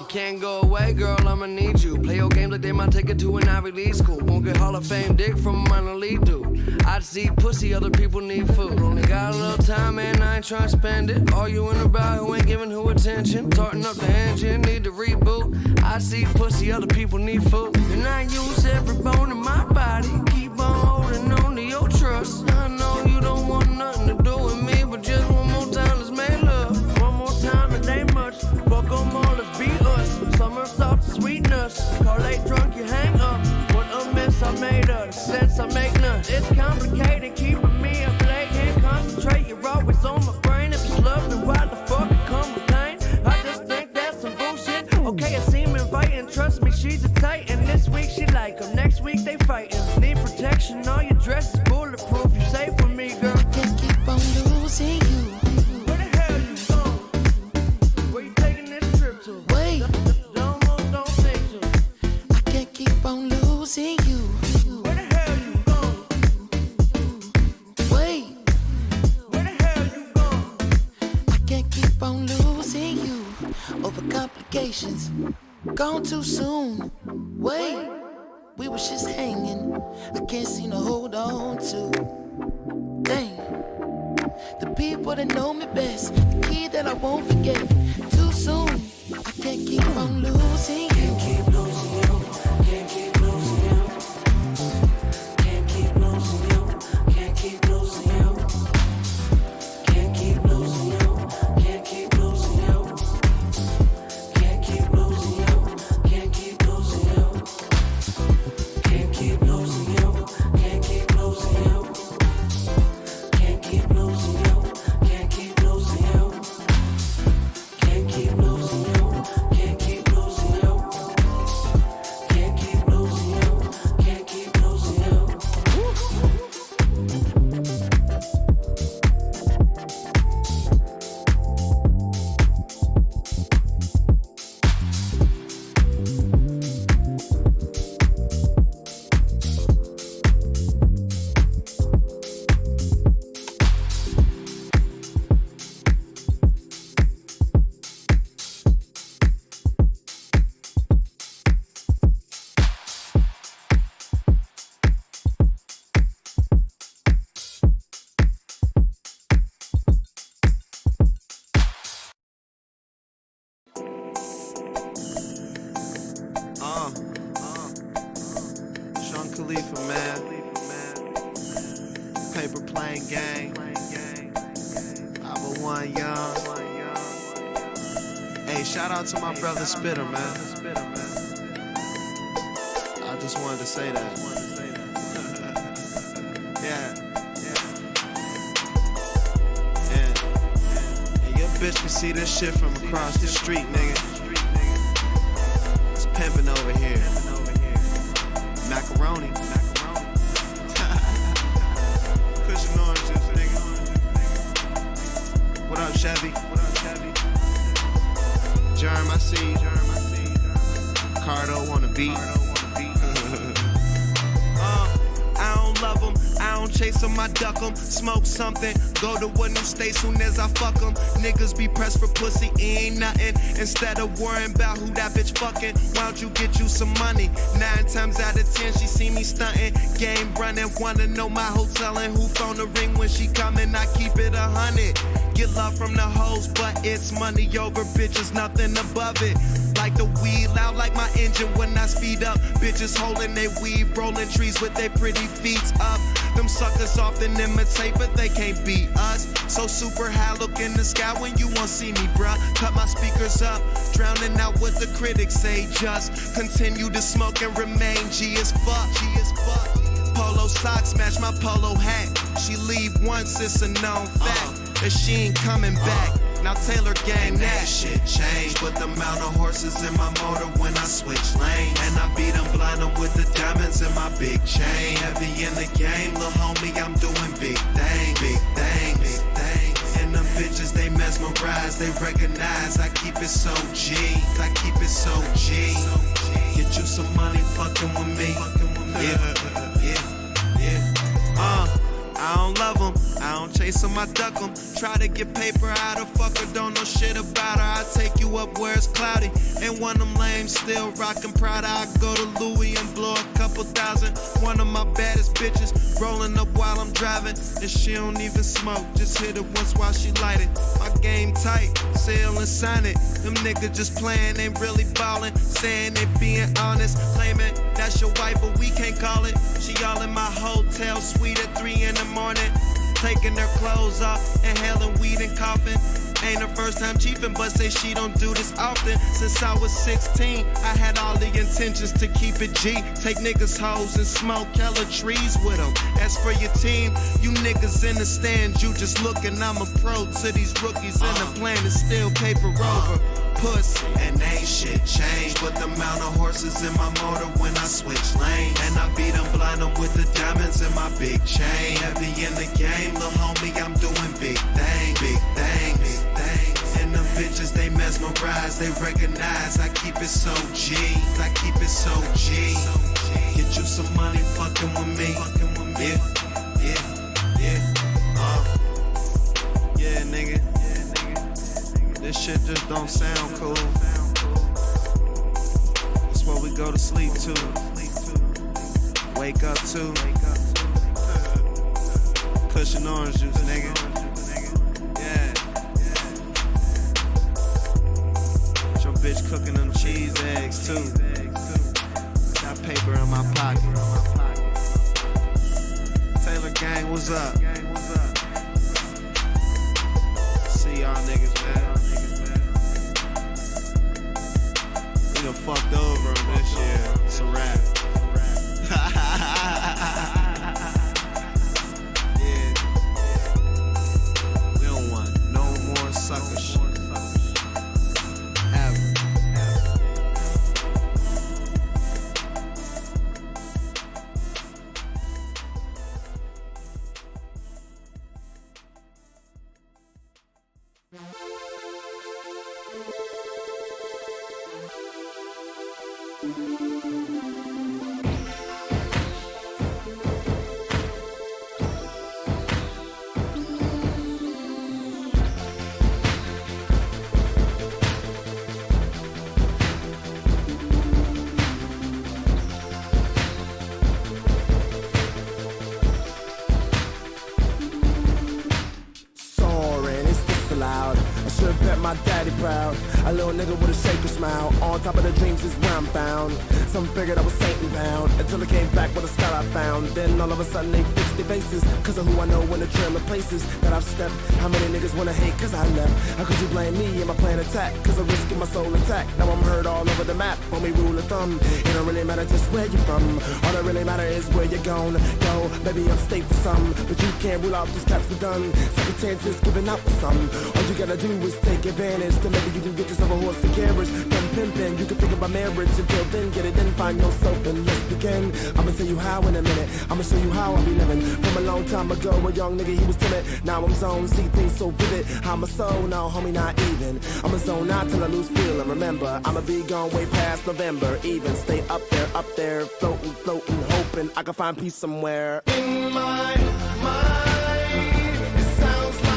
you can't go away, girl, I'ma need you. Play your game like they might take it to an Ivy League school. Won't get Hall of Fame dick from a minor league dude. I see pussy, other people need food. Only got a little time, man, I ain't trying to spend it. Arguing about who ain't giving who attention. Tarting up the engine, need to reboot. I see pussy, other people need food. And I use every bone in my body. Keep on holding on to your trust. I know you don't want nothing to do with me, but just one more time, let's make love. One more time, it ain't much. Fuck 'em all, let's be us. Summer soft sweetness. Call late drunk, you hang up. What a mess I made of, the sense I make none. It's complicated, keeping me up late. Can't concentrate, you're always on my brain. If it's love, then why the fuck it come with pain? I just think that's some bullshit. Okay, it seems inviting, trust me, she's a titan. This week she like 'em, next week they fighting. Need protection, all your dress is bulletproof. You safe with me, girl. Can't keep on losing you. Where the hell you going? Where you taking this trip to? Wait, Don't think to. I can't keep on losing you. Where the hell you going? Wait, Where the hell you going? I can't keep on losing you. Over complications, gone too soon. Wait, we was just hanging. I can't seem to hold on to. Dang, the people that know me best, the key that I won't forget. Too soon, I can't keep on losing you. Can't keep losing you. Can't keep losing you. Can't keep losing you. Can't keep losing you. Can't keep losing you. Can't keep losing you. Can't keep losing you. Can't keep losing you. Can't keep losing you. Can't keep losing you. Can't keep losing you. Can't keep losing you. Can't keep losing you. Can't keep losing you. Can't keep losing you. Can't keep losing you. Sean Khalifa, man. Paper plane gang. I'm a one young. Hey, shout out to my brother Spitter, man. I just wanted to say that. Yeah. And your bitch can see this shit from across the street, nigga. It's pimping over here. Macaroni. Cushion oranges, nigga. What up, Chevy? Germ, I see you. Cardo on the beat. I don't love them, I don't chase them, I duck them. Smoke something, go to a new state soon as I fuck them. Niggas be pressed for pussy, it ain't nothing. Instead of worrying about who that bitch fucking, why don't you get you some money? 9 times out of 10 she see me stunting. Game running, wanna know my hotel and who phone the ring when she coming. I keep it 100. Get love from the hoes, but it's money over bitches, nothing above it. Like the weed, loud like my engine when I speed up. Bitches holding they weed, rolling trees with their pretty feet up. Them suckers often imitate, but they can't beat us. So super high, look in the sky when you won't see me, bruh. Cut my speakers up, drowning out what the critics say. Just continue to smoke and remain G as fuck. Polo socks match my polo hat. She leave once, it's a known fact that she ain't coming back. now Taylor gang that shit changed. But the amount of horses in my motor when I switch lanes. And I beat them blind with the diamonds in my big chain. Heavy in the game, lil' homie, I'm doing big things, big things, big things. And them bitches, they mesmerize, they recognize I keep it so G, I keep it so G. Get you some money fucking with me. I don't love them, I don't chase them, I duck them. Try to get paper out of fucker, don't know shit about her. I take you up where it's cloudy. And one of them lames still rockin' Prada. I go to Louis and blow a couple thousand. One of my baddest bitches rolling up while I'm driving. And she don't even smoke, just hit it once while she light it. My game tight, sell and sign it. Them niggas just playing, ain't really ballin'. Saying they being honest, claiming that's your wife, but we can't call it. She all in my hotel suite at 3 in the morning, taking their clothes off, inhaling weed and coughing. Ain't her first time chiefin', but say she don't do this often. Since I was 16, I had all the intentions to keep it G. Take niggas' hoes and smoke hella trees with them. As for your team, you niggas in the stands, you just looking. I'm a pro to these rookies, and the plan is still paper over. Pussy. And ain't shit changed, but the amount of horses in my motor when I switch lanes. And I beat them blind with the diamonds in my big chain. Heavy in the game, lil' homie, I'm doing big things, big things, big things. And them bitches, they mesmerize, they recognize I keep it so G, I keep it so G. Get you some money fucking with me. Yeah, nigga. This shit just don't sound cool. That's what we go to sleep to. Wake up to. Cushion orange juice, nigga. Yeah. Your bitch cooking them cheese eggs too. Got paper in my pocket. Taylor gang, what's up? See y'all niggas, man. We done fucked over him this year. It's a wrap. Yeah. We don't want no more sucker shit. Ever. My daddy proud, a little nigga with a shaky smile. On top of the dreams is where I'm found. Some figured I was Satan bound until I came back with a style I found. Then all of a sudden they fixed their faces, cause of who I know in the trail of places that I've stepped. How many niggas wanna hate cause I left? How could you blame me and my plan attack? Cause I'm risking my soul intact. Now I'm heard all over the map, homie rule of thumb. It don't really matter just where you're from. All that really matter is where you're gonna go. Maybe I'm state for some, but you can't rule out these caps for done. Second chances giving out for some. All you gotta do is take advantage, then maybe you can get yourself a horse and carriage. Done pimping, you can think about marriage. Until then, get it in, find yourself and let's begin. I'ma tell you how in a minute. I'ma show you how I be living. From a long time ago, a young nigga, he was timid. Now I'm zoned, see things so vivid. I'm a soul, now homie, not even. I'm a zone out till I lose feeling. Remember, I'ma be gone way past November. Even stay up there, floating, floating, hoping I can find peace somewhere. In my mind, it sounds like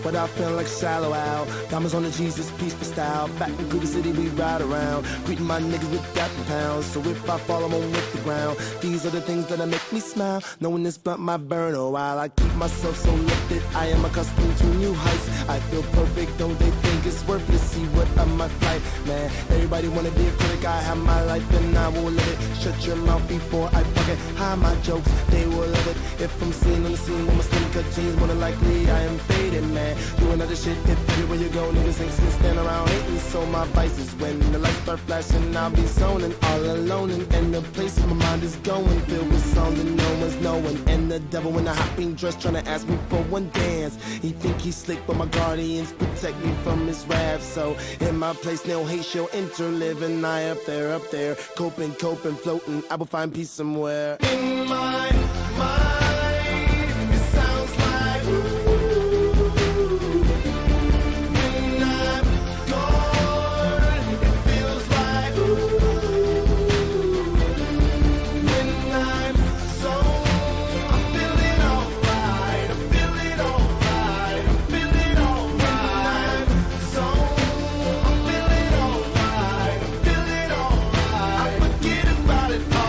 without feeling like shallow out. Diamonds on the Jesus, peaceful style. Back in Cougar City, we ride around. Greeting my niggas with that pounds. So if I fall, I'm on with the ground. These are the things that make me smile. Knowing this blunt might burn a while. I keep myself so lifted. I am accustomed to new heights. I feel perfect, don't they think it's worth it to see what up my flight? Man, everybody wanna be a critic. I have my life and I will live it. Shut your mouth before I fucking hide my jokes. They will love it. If I'm seen on the scene with my slim cut jeans, more than likely I am faded, man. Doing other shit, if everywhere you go, niggas ain't stand around hating. So my vices, when the lights start flashing, I'll be zoning all alone. And the place my mind is going, filled with songs that no one's knowing. And the devil in a hot pink dress trying to ask me for one dance. He think he's slick, but my guardians protect me from his wrath. So in my place, no hate shall enter, living I up there, coping, floating. I will find peace somewhere. In my mind, it sounds like when I'm gone, it feels like when I'm zone, I'm feeling alright, I'm feeling alright, I'm feeling alright. When I'm zone, I'm feeling alright, I'm feeling alright. I forget about it all.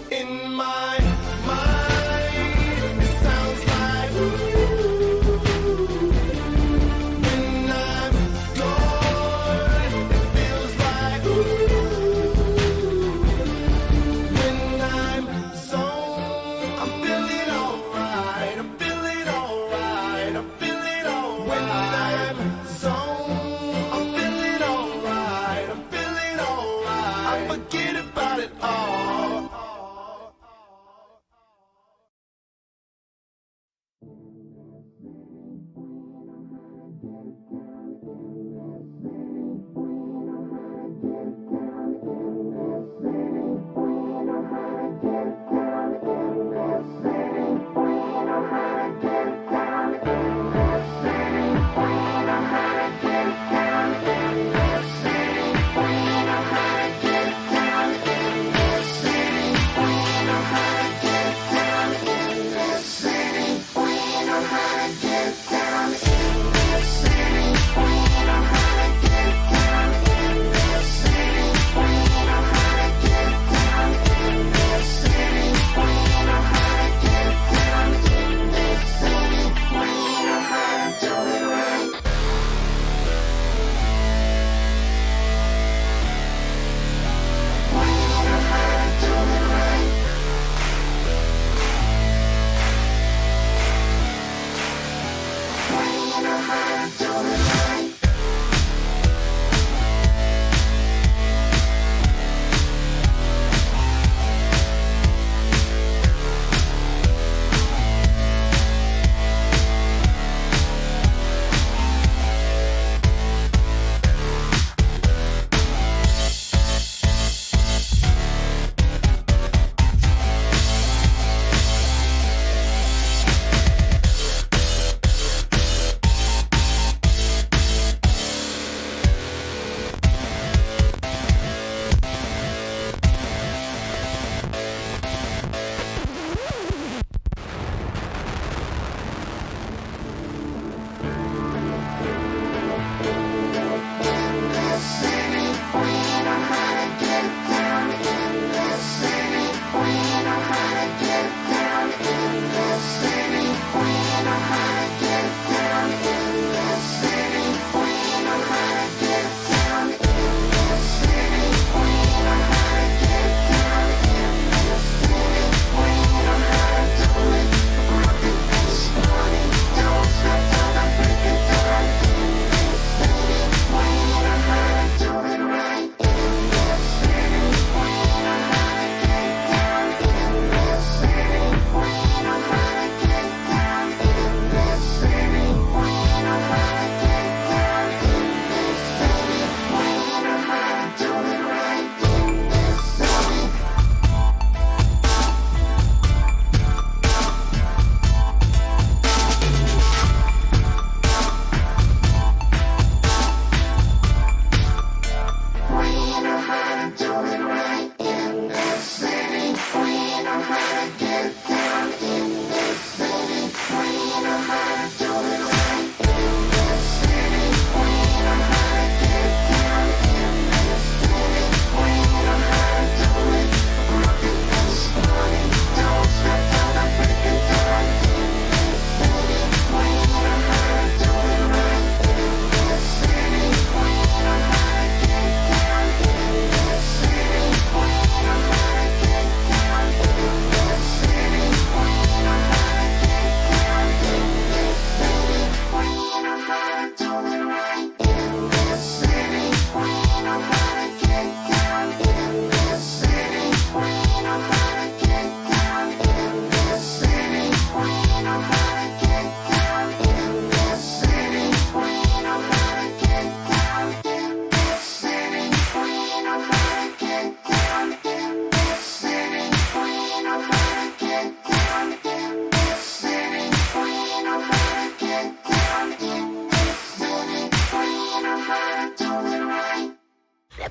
In my mind, it sounds like when I'm gone, it feels like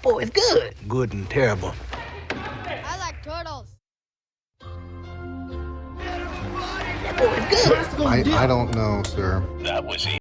boy is good. Good and terrible. I like turtles. That boy is good. I don't know, sir. That was easy.